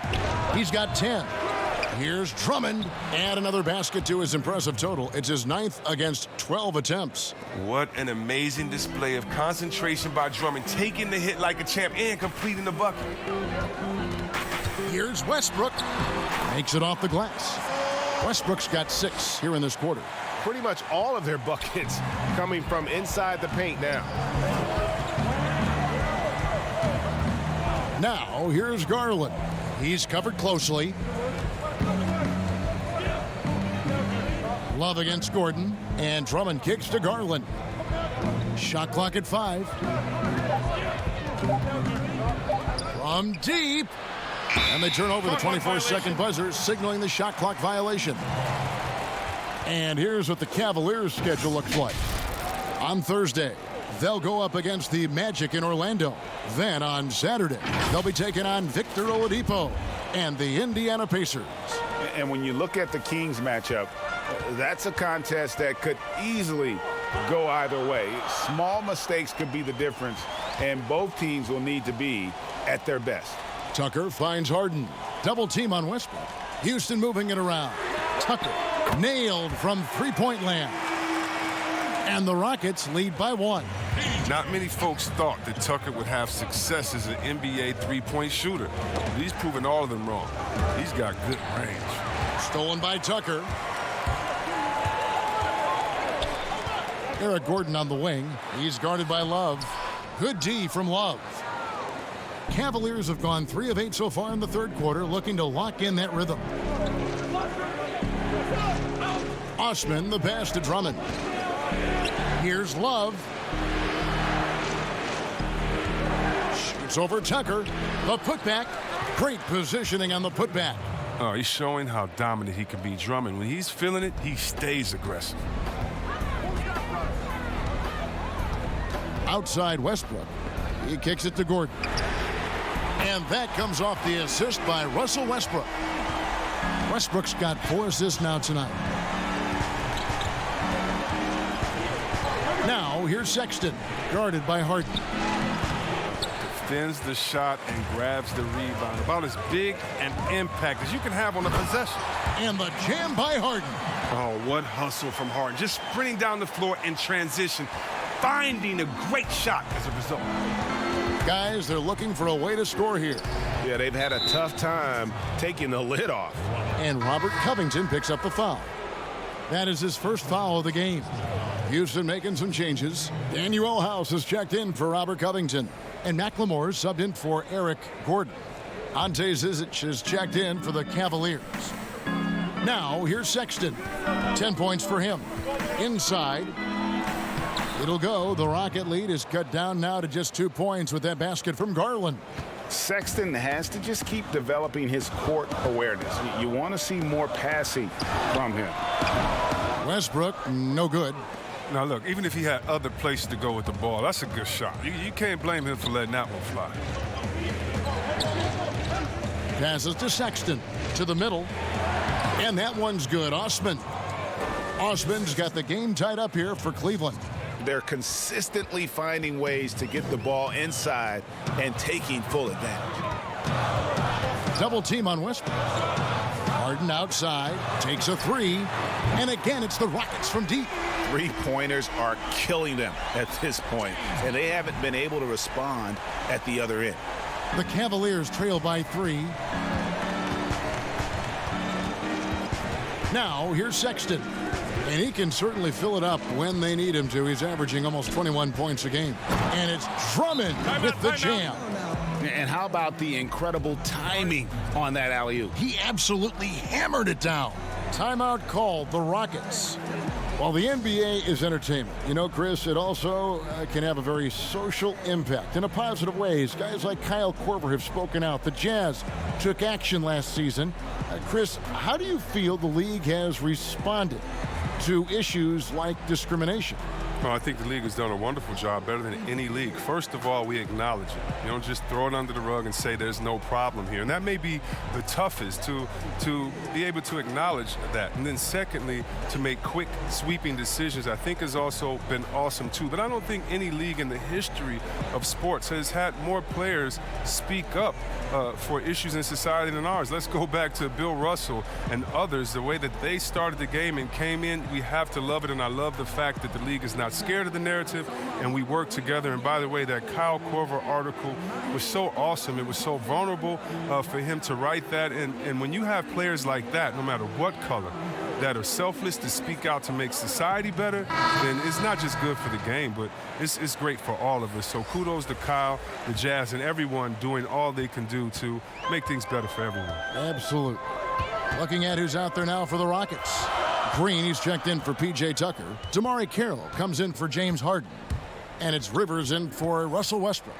He's got 10. Here's Drummond. And another basket to his impressive total. It's his 9th against 12 attempts. What an amazing display of concentration by Drummond, taking the hit like a champ and completing the bucket. Here's Westbrook. Makes it off the glass. Westbrook's got 6 here in this quarter. Pretty much all of their buckets coming from inside the paint now. Now, here's Garland. He's covered closely. Love against Gordon. And Drummond kicks to Garland. Shot clock at 5. From deep. And they turn over the 24-second buzzer, signaling the shot clock violation. And here's what the Cavaliers' schedule looks like. On Thursday, they'll go up against the Magic in Orlando. Then on Saturday, they'll be taking on Victor Oladipo and the Indiana Pacers. And when you look at the Kings matchup, that's a contest that could easily go either way. Small mistakes could be the difference, and both teams will need to be at their best. Tucker finds Harden. Double team on Westbrook. Houston moving it around. Tucker nailed from three-point land. And the Rockets lead by 1. Not many folks thought that Tucker would have success as an NBA three-point shooter. He's proven all of them wrong. He's got good range. Stolen by Tucker. Eric Gordon on the wing. He's guarded by Love. Good D from Love. Cavaliers have gone 3 of 8 so far in the third quarter, looking to lock in that rhythm. Osman, the pass to Drummond. Here's Love. Shoots over Tucker. The putback. Great positioning on the putback. Oh, he's showing how dominant he can be. Drummond, when he's feeling it, he stays aggressive. Outside Westbrook. He kicks it to Gordon. And that comes off the assist by Russell Westbrook. Westbrook's got 4 assists now tonight. Now, here's Sexton, guarded by Harden. Defends the shot and grabs the rebound. About as big an impact as you can have on a possession. And the jam by Harden. Oh, what hustle from Harden. Just sprinting down the floor in transition, finding a great shot as a result. Guys, they're looking for a way to score here. Yeah, they've had a tough time taking the lid off. And Robert Covington picks up the foul. That is his first foul of the game. Houston making some changes. Daniel House has checked in for Robert Covington. And McLemore subbed in for Eric Gordon. Ante Zizic has checked in for the Cavaliers. Now, here's Sexton. 10 points for him. Inside. It'll go. The Rocket lead is cut down now to just 2 points with that basket from Garland. Sexton has to just keep developing his court awareness. You want to see more passing from him. Westbrook, no good. Now, look, even if he had other places to go with the ball, that's a good shot. You can't blame him for letting that one fly. Passes to Sexton, to the middle. And that one's good. Osman. Osman's got the game tied up here for Cleveland. They're consistently finding ways to get the ball inside and taking full advantage. Double team on Westbrook. Harden outside, takes a 3. And again, it's the Rockets from deep. 3-pointers are killing them at this point, and they haven't been able to respond at the other end. The Cavaliers trail by 3. Now, here's Sexton. And he can certainly fill it up when they need him to. He's averaging almost 21 points a game. And it's Drummond with the jam. And how about the incredible timing on that alley-oop? He absolutely hammered it down. Timeout called, the Rockets. While the NBA is entertainment, you know, Chris, it also can have a very social impact in a positive ways. Guys like Kyle Korver have spoken out. The Jazz took action last season. Chris, how do you feel the league has responded to issues like discrimination? Well, I think the league has done a wonderful job, better than any league. First of all, we acknowledge it. You don't just throw it under the rug and say there's no problem here. And that may be the toughest, to be able to acknowledge that. And then secondly, to make quick, sweeping decisions, I think has also been awesome too. But I don't think any league in the history of sports has had more players speak up for issues in society than ours. Let's go back to Bill Russell and others, the way that they started the game and came in. We have to love it, and I love the fact that the league is not scared of the narrative, and we work together. And by the way, that Kyle Korver article was so awesome. It was so vulnerable for him to write that. And when you have players like that, no matter what color, that are selfless to speak out to make society better, then it's not just good for the game, but it's great for all of us. So kudos to Kyle, the Jazz, and everyone doing all they can do to make things better for everyone. Absolutely. Looking at who's out there now for the Rockets. Green, he's checked in for P.J. Tucker. Damari Carroll comes in for James Harden. And it's Rivers in for Russell Westbrook.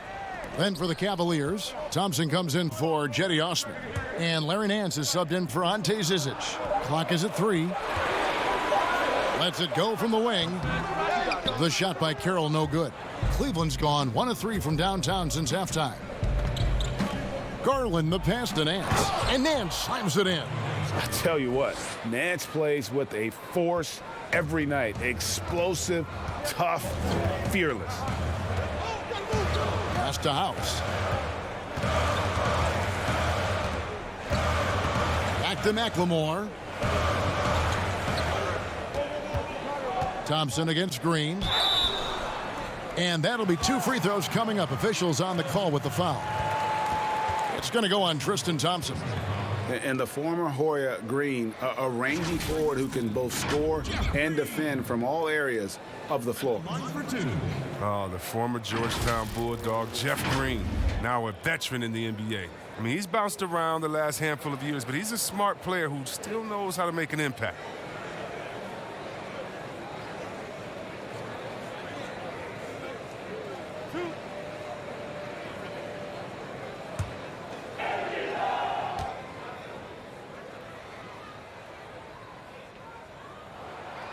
Then for the Cavaliers, Thompson comes in for Jetty Osman. And Larry Nance is subbed in for Ante Zizic. Clock is at 3. Lets it go from the wing. The shot by Carroll, no good. Cleveland's gone 1 of 3 from downtown since halftime. Garland, the pass to Nance. And Nance slams it in. I tell you what, Nance plays with a force every night. Explosive, tough, fearless. Pass to House. Back to McLemore. Thompson against Green. And that'll be 2 free throws coming up. Officials on the call with the foul. It's going to go on Tristan Thompson. And the former Hoya Green, a rangy forward who can both score and defend from all areas of the floor. Oh, the former Georgetown Bulldog, Jeff Green, now a veteran in the NBA. I mean, he's bounced around the last handful of years, but he's a smart player who still knows how to make an impact.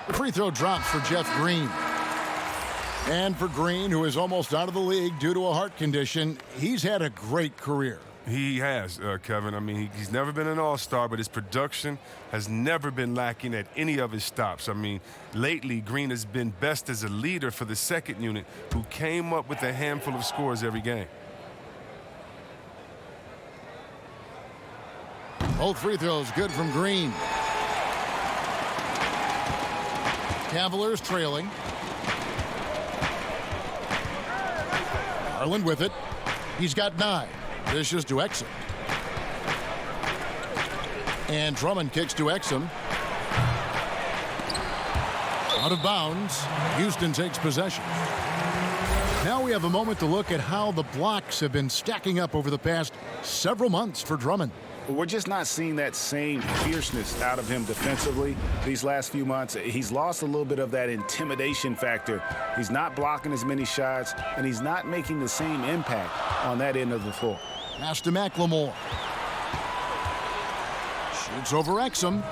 The free throw drops for Jeff Green. And for Green, who is almost out of the league due to a heart condition, he's had a great career. He has, Kevin. I mean, he's never been an all-star, but his production has never been lacking at any of his stops. I mean, lately, Green has been best as a leader for the second unit, who came up with a handful of scores every game. Both free throws good from Green. Cavaliers trailing. Garland with it. He's got 9. Dishes to Exum. And Drummond kicks to Exum. Out of bounds. Houston takes possession. Now we have a moment to look at how the blocks have been stacking up over the past several months for Drummond. We're just not seeing that same fierceness out of him defensively these last few months. He's lost a little bit of that intimidation factor. He's not blocking as many shots, and he's not making the same impact on that end of the floor. Pass to McLemore. Shoots over Exum.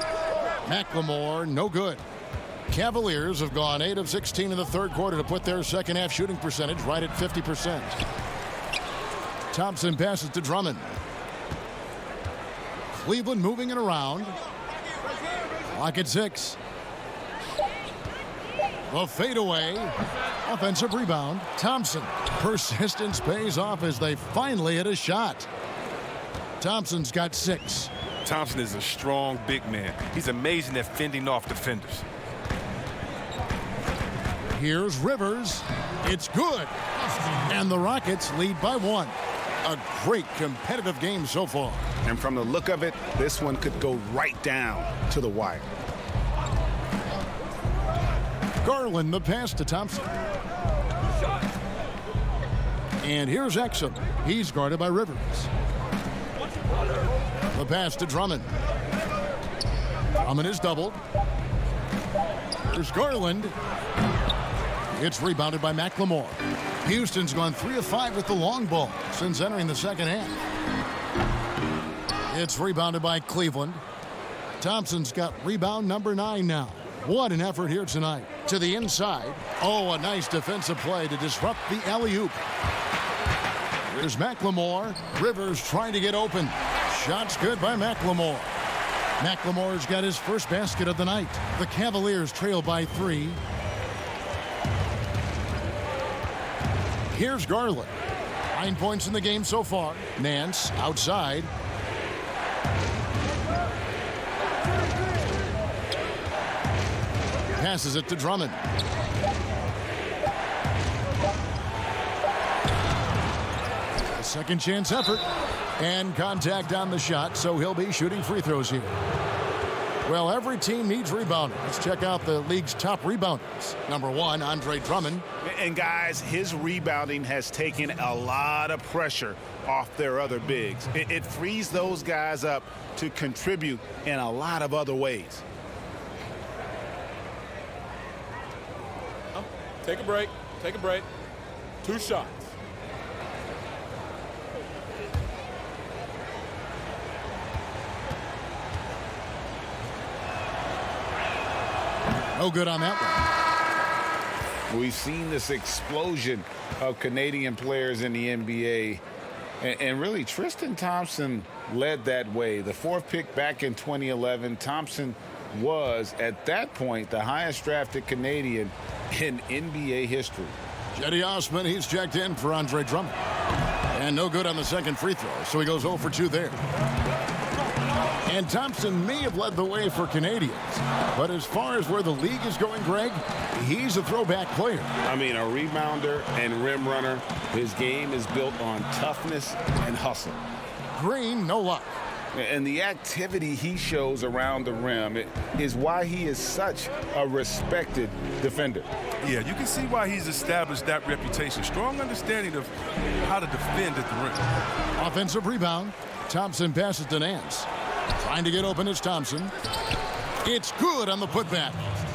McLemore, no good. Cavaliers have gone 8 of 16 in the third quarter to put their second half shooting percentage right at 50%. Thompson passes to Drummond. Cleveland moving it around. Clock at 6. The fadeaway. Offensive rebound. Thompson. Persistence pays off as they finally hit a shot. Thompson's got 6. Thompson is a strong big man. He's amazing at fending off defenders. Here's Rivers. It's good. And the Rockets lead by 1. A great competitive game so far. And from the look of it, this one could go right down to the wire. Garland, the pass to Thompson. And here's Exum. He's guarded by Rivers. The pass to Drummond. Drummond is doubled. Here's Garland. It's rebounded by McLemore. Houston's gone 3 of 5 with the long ball since entering the second half. It's rebounded by Cleveland. Thompson's got rebound number 9 now. What an effort here tonight. To the inside. Oh, a nice defensive play to disrupt the alley-oop. Here's McLemore. Rivers trying to get open. Shot's good by McLemore. McLemore's got his first basket of the night. The Cavaliers trail by 3. Here's Garland. 9 points in the game so far. Nance outside. Passes it to Drummond. A second chance effort. And contact on the shot, so he'll be shooting free throws here. Well, every team needs rebounders. Let's check out the league's top rebounders. Number 1, Andre Drummond. And guys, his rebounding has taken a lot of pressure off their other bigs. It frees those guys up to contribute in a lot of other ways. Take a break. Take a break. 2 shots. No good on that one. We've seen this explosion of Canadian players in the NBA. And really, Tristan Thompson led that way. The 4th pick back in 2011, Thompson was, at that point, the highest drafted Canadian in NBA history. Jetty Osman, he's checked in for Andre Drummond. And no good on the second free throw, so he goes 0 for 2 there. And Thompson may have led the way for Canadians. But as far as where the league is going, Greg, he's a throwback player. I mean, a rebounder and rim runner. His game is built on toughness and hustle. Green, no luck. And the activity he shows around the rim is why he is such a respected defender. Yeah, you can see why he's established that reputation. Strong understanding of how to defend at the rim. Offensive rebound. Thompson passes to Nance. Trying to get open is Thompson. It's good on the putback.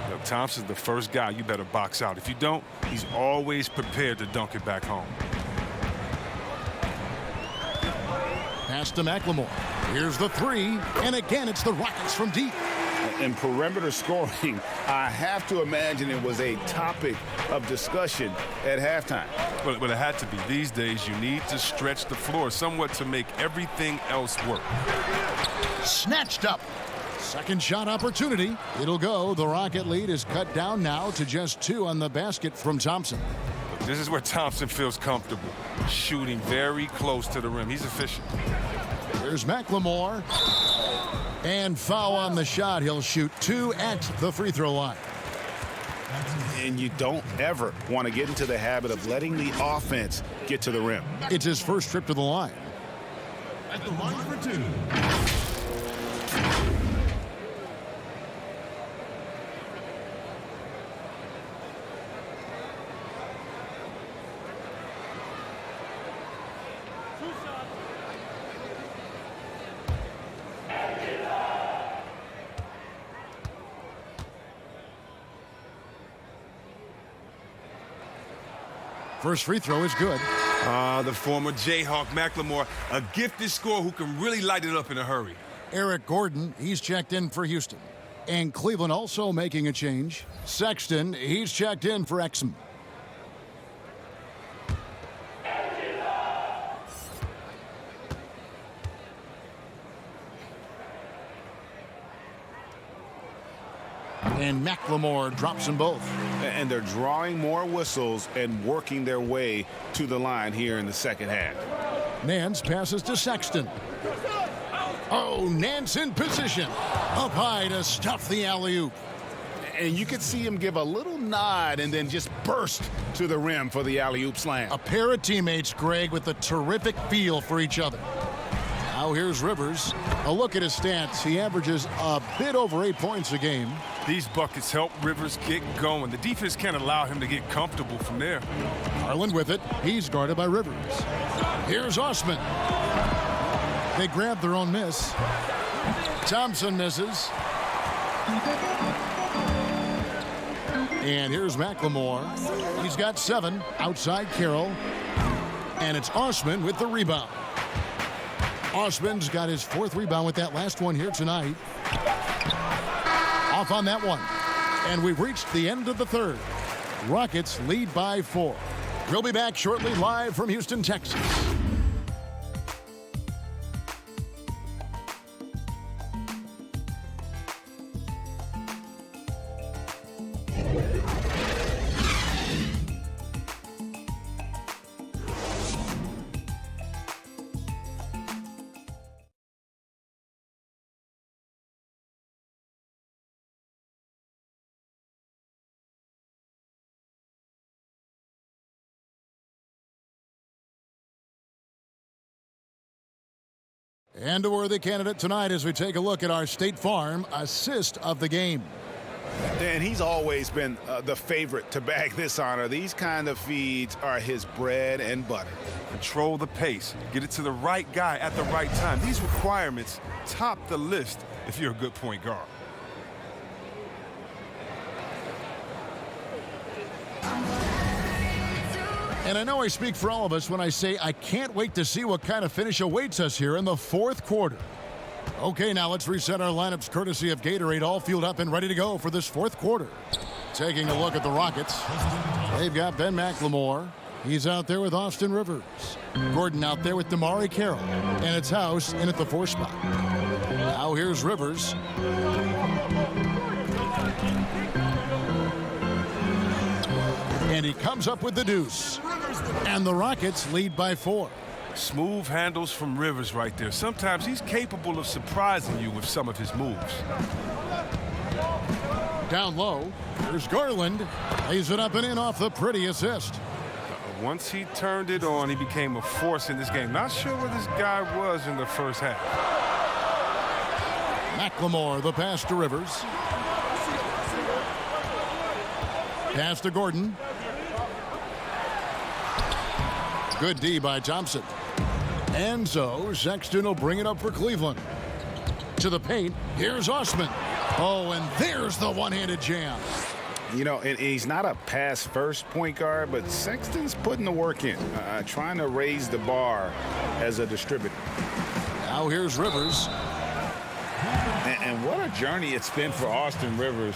Look, Thompson's the first guy you better box out. If you don't, he's always prepared to dunk it back home. Pass to McLemore. Here's the 3. And again, it's the Rockets from deep. and perimeter scoring, I have to imagine it was a topic of discussion at halftime. Well, it had to be. These days, you need to stretch the floor somewhat to make everything else work. Snatched up. Second shot opportunity. It'll go. The Rocket lead is cut down now to just 2 on the basket from Thompson. This is where Thompson feels comfortable, shooting very close to the rim. He's efficient. Here's McLemore. And foul on the shot. He'll shoot 2 at the free throw line. And you don't ever want to get into the habit of letting the offense get to the rim. It's his first trip to the line. At the line for 2. First free throw is good. The former Jayhawk McLemore, a gifted scorer who can really light it up in a hurry. Eric Gordon, he's checked in for Houston. And Cleveland also making a change. Sexton, he's checked in for Exum. And McLemore drops them both. And they're drawing more whistles and working their way to the line here in the second half. Nance passes to Sexton. Oh, Nance in position. Up high to stuff the alley-oop. And you could see him give a little nod and then just burst to the rim for the alley-oop slam. A pair of teammates, Greg, with a terrific feel for each other. Now here's Rivers. A look at his stats. He averages a bit over 8 points a game. These buckets help Rivers get going. The defense can't allow him to get comfortable from there. Garland with it. He's guarded by Rivers. Here's Osman. They grab their own miss. Thompson misses. And here's McLemore. He's got 7 outside Carroll. And it's Osman with the rebound. Osman's got his 4th rebound with that last one here tonight. Off on that one. And we've reached the end of the third. Rockets lead by 4. We'll be back shortly live from Houston, Texas. And a worthy candidate tonight as we take a look at our State Farm assist of the game. And he's always been the favorite to bag this honor. These kind of feeds are his bread and butter. Control the pace. Get it to the right guy at the right time. These requirements top the list if you're a good point guard. And I know I speak for all of us when I say I can't wait to see what kind of finish awaits us here in the 4th quarter. Okay, now let's reset our lineups courtesy of Gatorade, all fueled up and ready to go for this 4th quarter. Taking a look at the Rockets. They've got Ben McLemore. He's out there with Austin Rivers. Gordon out there with Damari Carroll. And it's House in at the 4 spot. Now here's Rivers. And he comes up with the deuce. And the Rockets lead by 4. Smooth handles from Rivers right there. Sometimes he's capable of surprising you with some of his moves. Down low, there's Garland. Lays it up and in off the pretty assist. Once he turned it on, he became a force in this game. Not sure where this guy was in the first half. McLemore, the pass to Rivers. Pass to Gordon. Good D by Thompson. And so Sexton will bring it up for Cleveland. To the paint, here's Osman. Oh, and there's the one-handed jam. You know, and he's not a pass-first point guard, but Sexton's putting the work in, trying to raise the bar as a distributor. Now here's Rivers. And what a journey it's been for Austin Rivers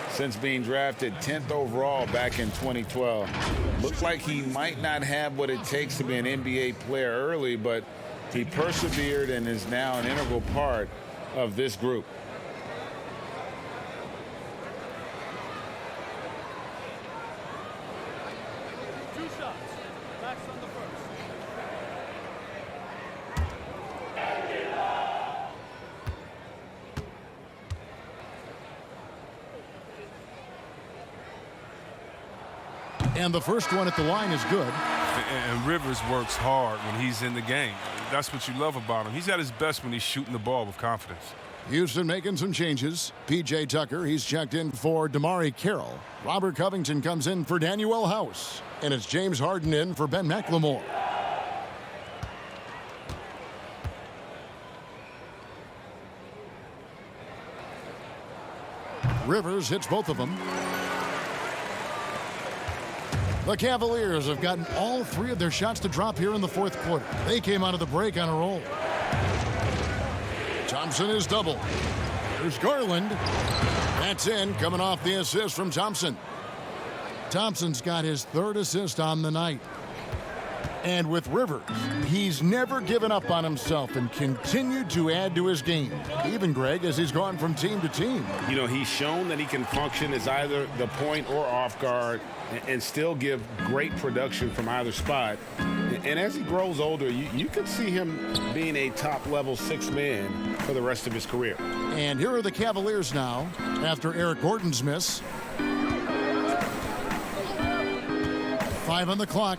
since being drafted 10th overall back in 2012. Looks like he might not have what it takes to be an NBA player early, but he persevered and is now an integral part of this group. And the first one at the line is good. And Rivers works hard when he's in the game. That's what you love about him. He's at his best when he's shooting the ball with confidence. Houston making some changes. P.J. Tucker, he's checked in for Damari Carroll. Robert Covington comes in for Danuel House. And it's James Harden in for Ben McLemore. Rivers hits both of them. The Cavaliers have gotten all three of their shots to drop here in the fourth quarter. They came out of the break on a roll. Thompson is double. There's Garland. That's in, coming off the assist from Thompson. Thompson's got his third assist on the night. And with Rivers, he's never given up on himself and continued to add to his game. Even, Greg, as he's gone from team to team. You know, he's shown that he can function as either the point or off guard and still give great production from either spot. And as he grows older, you could see him being a top-level sixth man for the rest of his career. And here are the Cavaliers now after Eric Gordon's miss. 5 on the clock.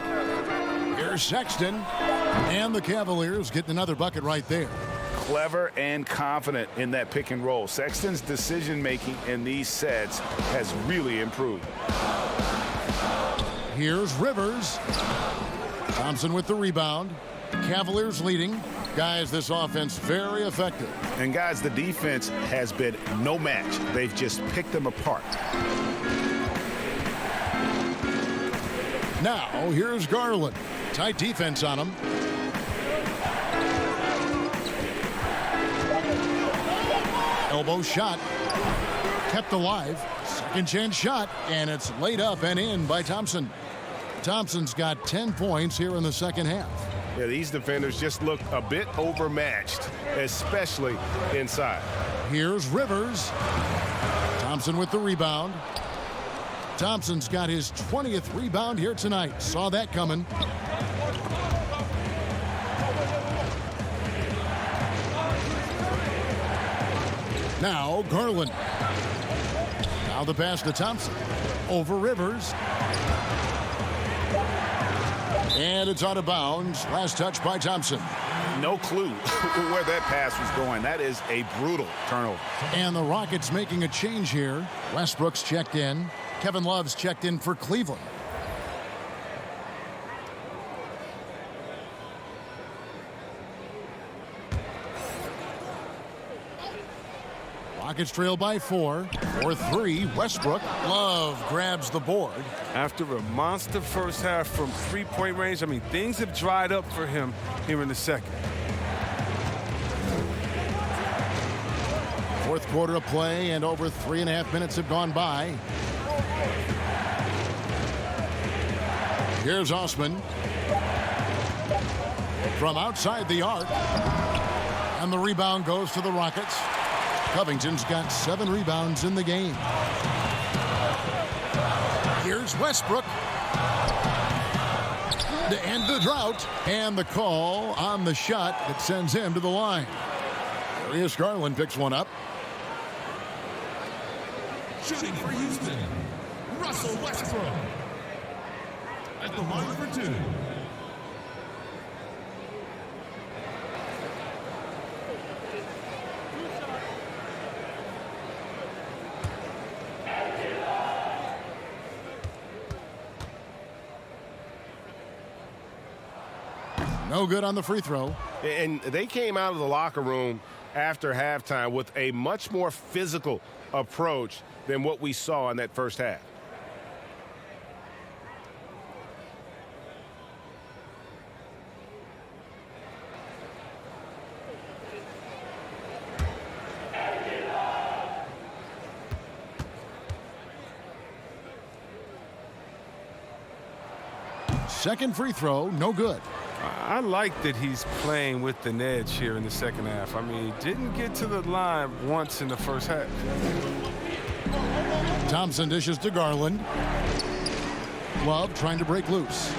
Here's Sexton. And the Cavaliers getting another bucket right there. Clever and confident in that pick and roll. Sexton's decision-making in these sets has really improved. Here's Rivers. Thompson with the rebound. Cavaliers leading. Guys, this offense very effective. And guys, the defense has been no match. They've just picked them apart. Now, here's Garland. Tight defense on him. Elbow shot. Kept alive. Second chance shot. And it's laid up and in by Thompson. Thompson's got 10 points here in the second half. Yeah, these defenders just look a bit overmatched, especially inside. Here's Rivers. Thompson with the rebound. Thompson's got his 20th rebound here tonight. Saw that coming. Now Garland. Now the pass to Thompson. Over Rivers. And it's out of bounds. Last touch by Thompson. No clue where that pass was going. That is a brutal turnover. And the Rockets making a change here. Westbrook's checked in. Kevin Love's checked in for Cleveland. Rockets trail by 4. 4-3. Westbrook. Love grabs the board. After a monster first half from three-point range, I mean, things have dried up for him here in the second. Fourth quarter of play, and over 3.5 minutes have gone by. Here's Osman. From outside the arc. And the rebound goes to the Rockets. Covington's got 7 rebounds in the game. Here's Westbrook. To end the drought. And the call on the shot that sends him to the line. Darius Garland picks one up. Shooting for Houston, Russell Westbrook. At the line for 2. No good on the free throw. And they came out of the locker room after halftime with a much more physical approach than what we saw in that first half. second free throw, no good. I like that he's playing with an edge here in the second half. I mean, he didn't get to the line once in the first half. Thompson dishes to Garland. Love trying to break loose.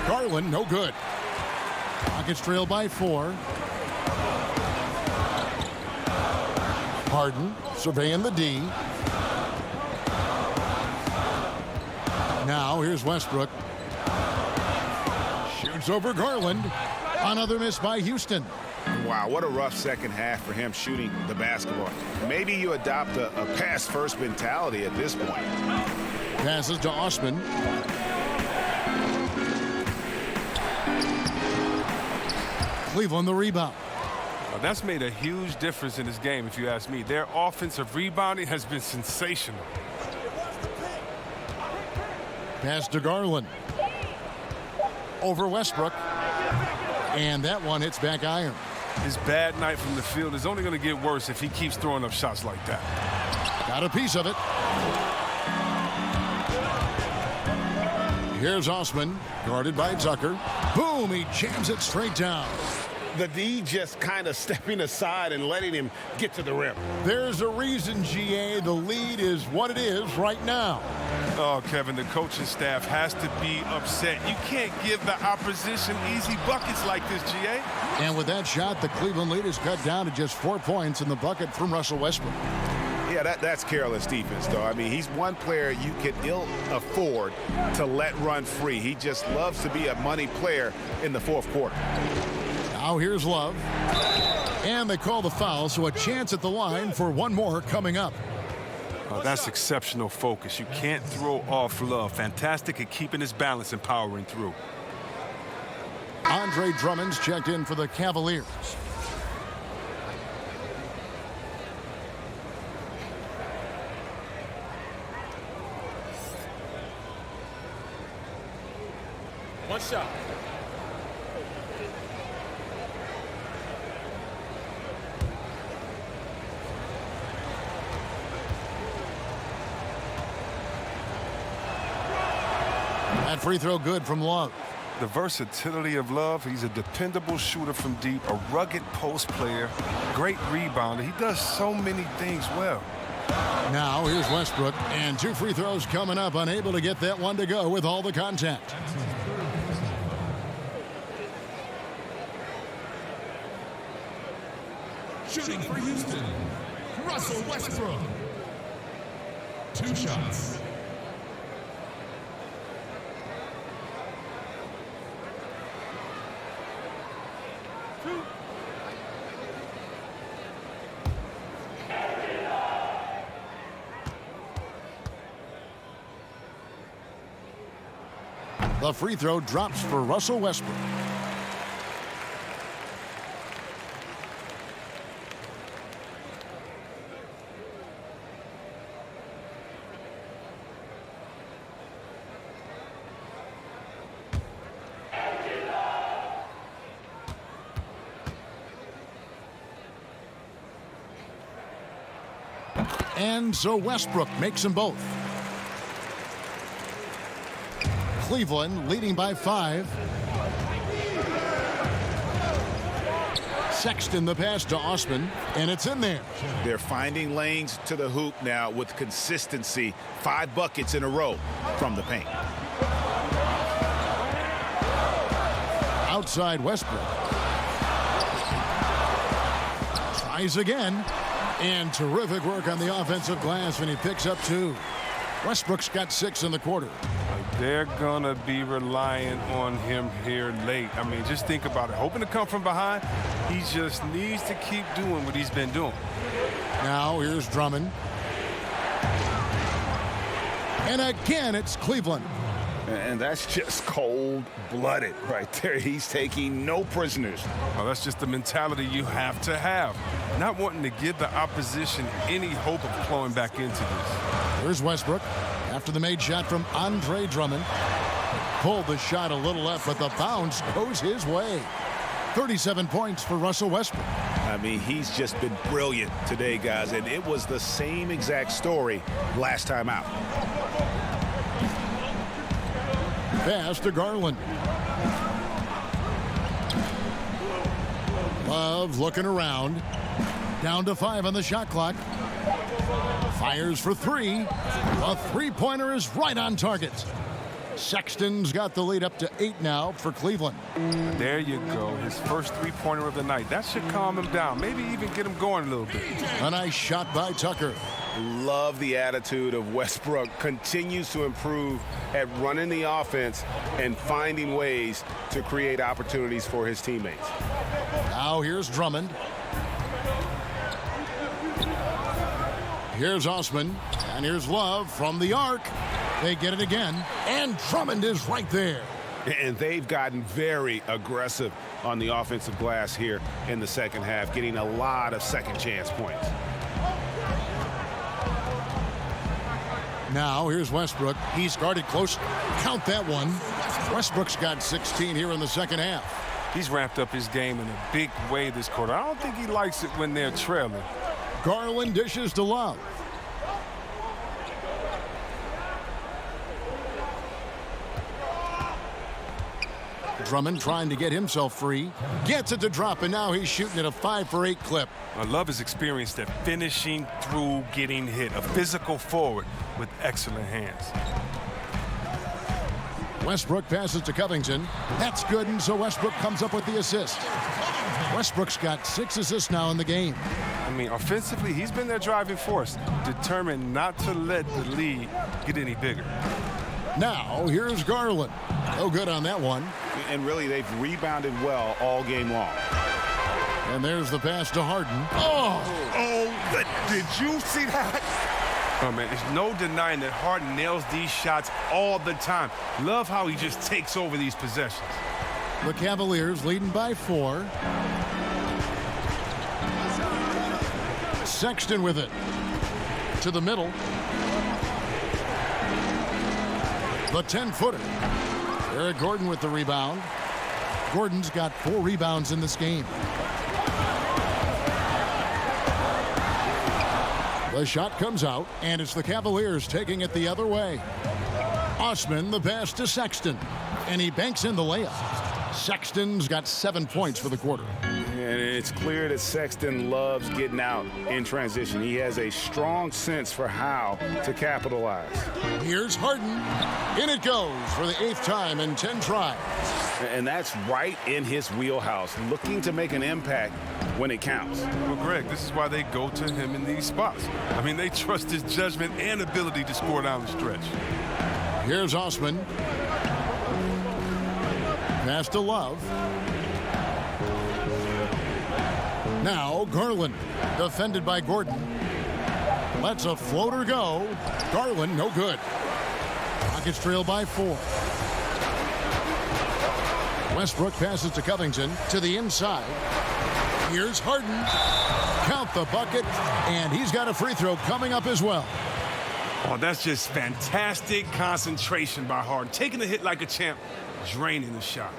Garland, no good. Rockets trail by 4. Harden surveying the D. Now here's Westbrook. Shoots over Garland. Another miss by Houston. Wow, what a rough second half for him shooting the basketball. Maybe you adopt a pass-first mentality at this point. Passes to Osman. Cleveland the rebound. Now, that's made a huge difference in this game, if you ask me. Their offensive rebounding has been sensational. Pass to Garland. Over Westbrook. And that one hits back iron. His bad night from the field is only going to get worse if he keeps throwing up shots like that. Got a piece of it. Here's Osman, guarded by Zucker. Boom, he jams it straight down. The D just kind of stepping aside and letting him get to the rim. There's a reason, GA, the lead is what it is right now. Oh, Kevin, the coaching staff has to be upset. You can't give the opposition easy buckets like this, GA. And with that shot, the Cleveland lead is cut down to just 4 points in the bucket from Russell Westbrook. Yeah, that's careless defense, though. I mean, he's one player you can ill afford to let run free. He just loves to be a money player in the fourth quarter. Now here's Love. And they call the foul, so a chance at the line for one more coming up. Oh, that's exceptional focus. You can't throw off Love. Fantastic at keeping his balance and powering through. Andre Drummond's checked in for the Cavaliers. One shot. That free throw good from Love. The versatility of Love, he's a dependable shooter from deep, a rugged post player, great rebounder. He does so many things well. Now here's Westbrook, and 2 free throws coming up, unable to get that one to go with all the contact. Shooting for Houston, Russell Westbrook. 2 shots. The free throw drops for Russell Westbrook. And so Westbrook makes them both. Cleveland leading by 5. Sexton the pass to Osman, and it's in there. They're finding lanes to the hoop now with consistency. 5 buckets in a row from the paint. Outside Westbrook. Tries again. And terrific work on the offensive glass, and he picks up 2. Westbrook's got 6 in the quarter. They're going to be relying on him here late. I mean, just think about it. Hoping to come from behind, he just needs to keep doing what he's been doing. Now here's Drummond. And again, it's Cleveland. And that's just cold-blooded right there. He's taking no prisoners. Well, that's just the mentality you have to have. Not wanting to give the opposition any hope of clawing back into this. Here's Westbrook after the made shot from Andre Drummond. Pulled the shot a little left, but the bounce goes his way. 37 points for Russell Westbrook. I mean, he's just been brilliant today, guys, and it was the same exact story last time out. Pass to Garland. Love looking around. Down to 5 on the shot clock. Fires for 3. A three-pointer is right on target. Sexton's got the lead up to 8 now for Cleveland. There you go. His first three-pointer of the night. That should calm him down. Maybe even get him going a little bit. A nice shot by Tucker. Love the attitude of Westbrook. Continues to improve at running the offense and finding ways to create opportunities for his teammates. Now here's Drummond. Here's Osman. And here's Love from the arc. They get it again. And Drummond is right there. And they've gotten very aggressive on the offensive glass here in the second half, getting a lot of second chance points. Now here's Westbrook. He's guarded close. Count that one. Westbrook's got 16 here in the second half. He's ramped up his game in a big way this quarter. I don't think he likes it when they're trailing. Garland dishes to Love. Drummond trying to get himself free. Gets it to drop, and now he's shooting at a 5 for 8 clip. I love his experience at finishing through getting hit. A physical forward with excellent hands. Westbrook passes to Covington. That's good, and so Westbrook comes up with the assist. Westbrook's got 6 assists now in the game. I mean, offensively, he's been their driving force, determined not to let the lead get any bigger. Now, here's Garland. No good on that one. And really, they've rebounded well all game long. And there's the pass to Harden. Did you see that? Oh, man, there's no denying that Harden nails these shots all the time. Love how he just takes over these possessions. The Cavaliers leading by 4. Sexton with it. To the middle. The 10-footer. Eric Gordon with the rebound. Gordon's got 4 rebounds in this game. The shot comes out, and it's the Cavaliers taking it the other way. Osman the pass to Sexton, and he banks in the layup. Sexton's got 7 points for the quarter. And it's clear that Sexton loves getting out in transition. He has a strong sense for how to capitalize. Here's Harden. In it goes for the 8th time in 10 tries. And that's right in his wheelhouse, looking to make an impact when it counts. Well, Greg, this is why they go to him in these spots. I mean, they trust his judgment and ability to score down the stretch. Here's Osman. Pass to Love. Now Garland, defended by Gordon. Lets a floater go. Garland, no good. Rockets trail by 4. Westbrook passes to Covington to the inside. Here's Harden. Count the bucket, and he's got a free throw coming up as well. Oh, that's just fantastic concentration by Harden. Taking the hit like a champ, draining the shot.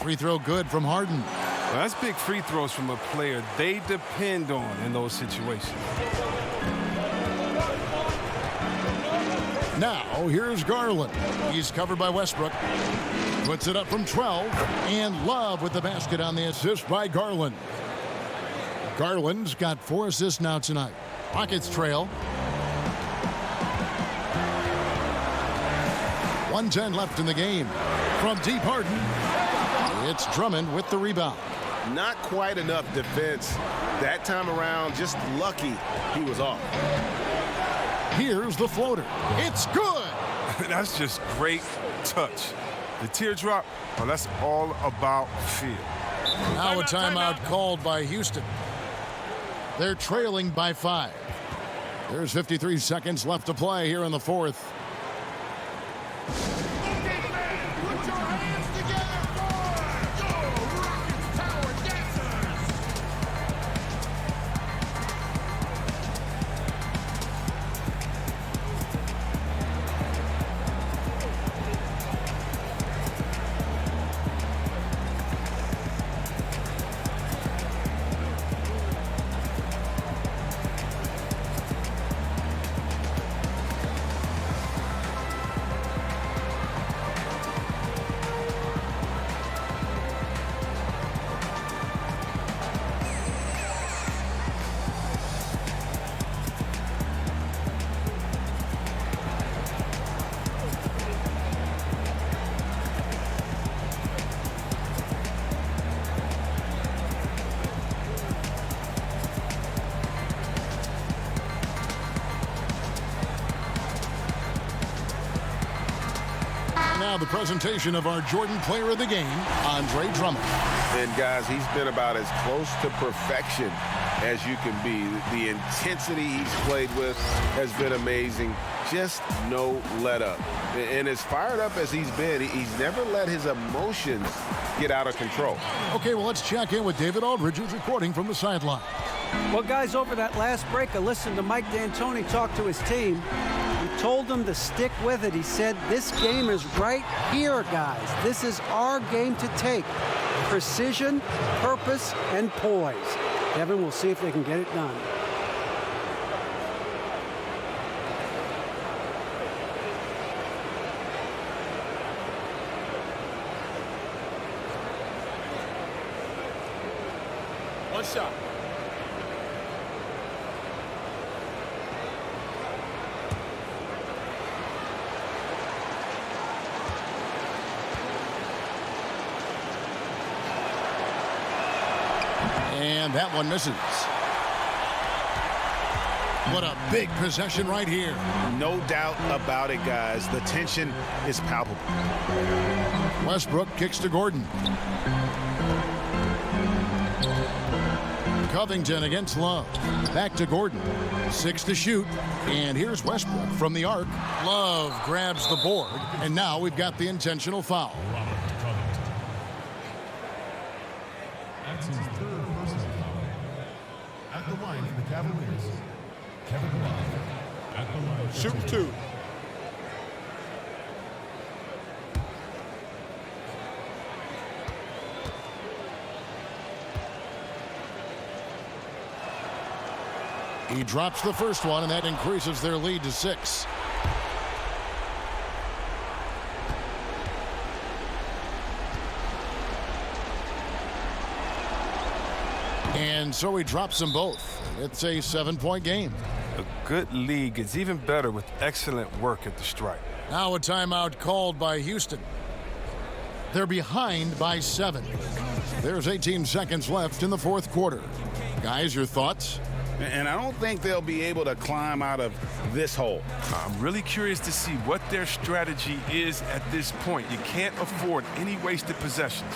Free throw good from Harden. Well, that's big free throws from a player they depend on in those situations. Now, here's Garland. He's covered by Westbrook. Puts it up from 12. And Love with the basket on the assist by Garland. Garland's got 4 assists now tonight. Rockets trail. 1:10 left in the game. From deep, Harden. It's Drummond with the rebound. Not quite enough defense that time around. Just lucky he was off. Here's the floater. It's good. That's just great touch. The teardrop, well, that's all about feel. Now a timeout called by Houston. They're trailing by 5. There's 53 seconds left to play here in the 4th. now the presentation of our Jordan Player of the Game, Andre Drummond. And guys, he's been about as close to perfection as you can be. The intensity he's played with has been amazing. Just no let up. And as fired up as he's been, he's never let his emotions get out of control. Okay, well, let's check in with David Aldridge, who's reporting from the sideline. Well, guys, over that last break, I listened to Mike D'Antoni talk to his team. He told them to stick with it. He said, this game is right here, guys. This is our game to take. Precision, purpose, and poise. Kevin, we'll see if they can get it done. One shot. And that one misses. What a big possession right here. No doubt about it, guys. The tension is palpable. Westbrook kicks to Gordon. Covington against Love. Back to Gordon. 6 to shoot. And here's Westbrook from the arc. Love grabs the board. And now we've got the intentional foul. That's his third personal foul. At the line for the Cavaliers, Kevin Love. At the line for Shoot two. He drops the first one, and that increases their lead to 6. And so he drops them both. It's a 7-point game. A good lead gets even better with excellent work at the stripe. Now a timeout called by Houston. They're behind by 7. There's 18 seconds left in the fourth quarter. Guys, your thoughts? And I don't think they'll be able to climb out of this hole. I'm really curious to see what their strategy is at this point. You can't afford any wasted possessions.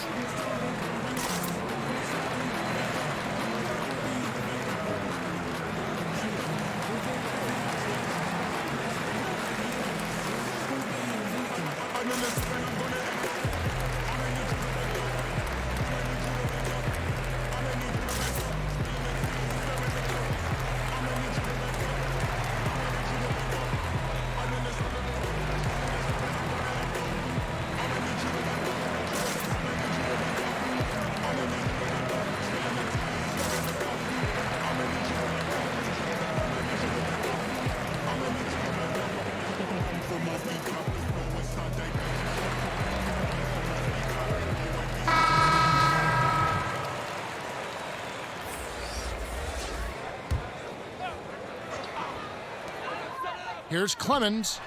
Here's Clemens.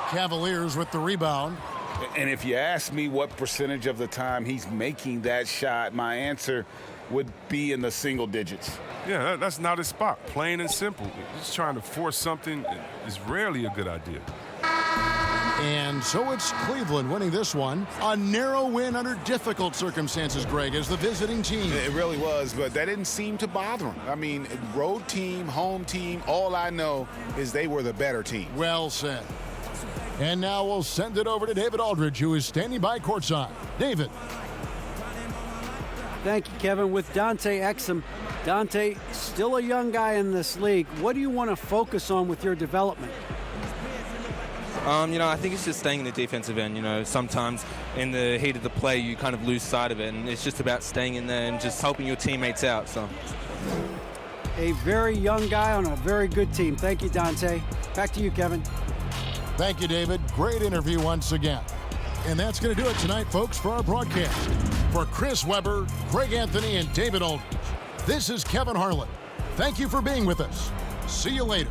Cavaliers with the rebound. And if you ask me what percentage of the time he's making that shot, my answer would be in the single digits. Yeah, that's not his spot. Plain and simple. Just trying to force something is rarely a good idea. And so it's Cleveland winning this one. A narrow win under difficult circumstances, Greg, as the visiting team. It really was, but that didn't seem to bother him. I mean, road team, home team, all I know is they were the better team. Well said. And now we'll send it over to David Aldridge, who is standing by courtside. David. Thank you, Kevin. With Dante Exum. Dante, still a young guy in this league. What do you want to focus on with your development? I think it's just staying in the defensive end. Sometimes in the heat of the play, you kind of lose sight of it, and it's just about staying in there and just helping your teammates out. So, a very young guy on a very good team. Thank you, Dante. Back to you, Kevin. Thank you, David. Great interview once again. And that's going to do it tonight, folks, for our broadcast. For Chris Webber, Greg Anthony, and David Aldridge, this is Kevin Harlan. Thank you for being with us. See you later.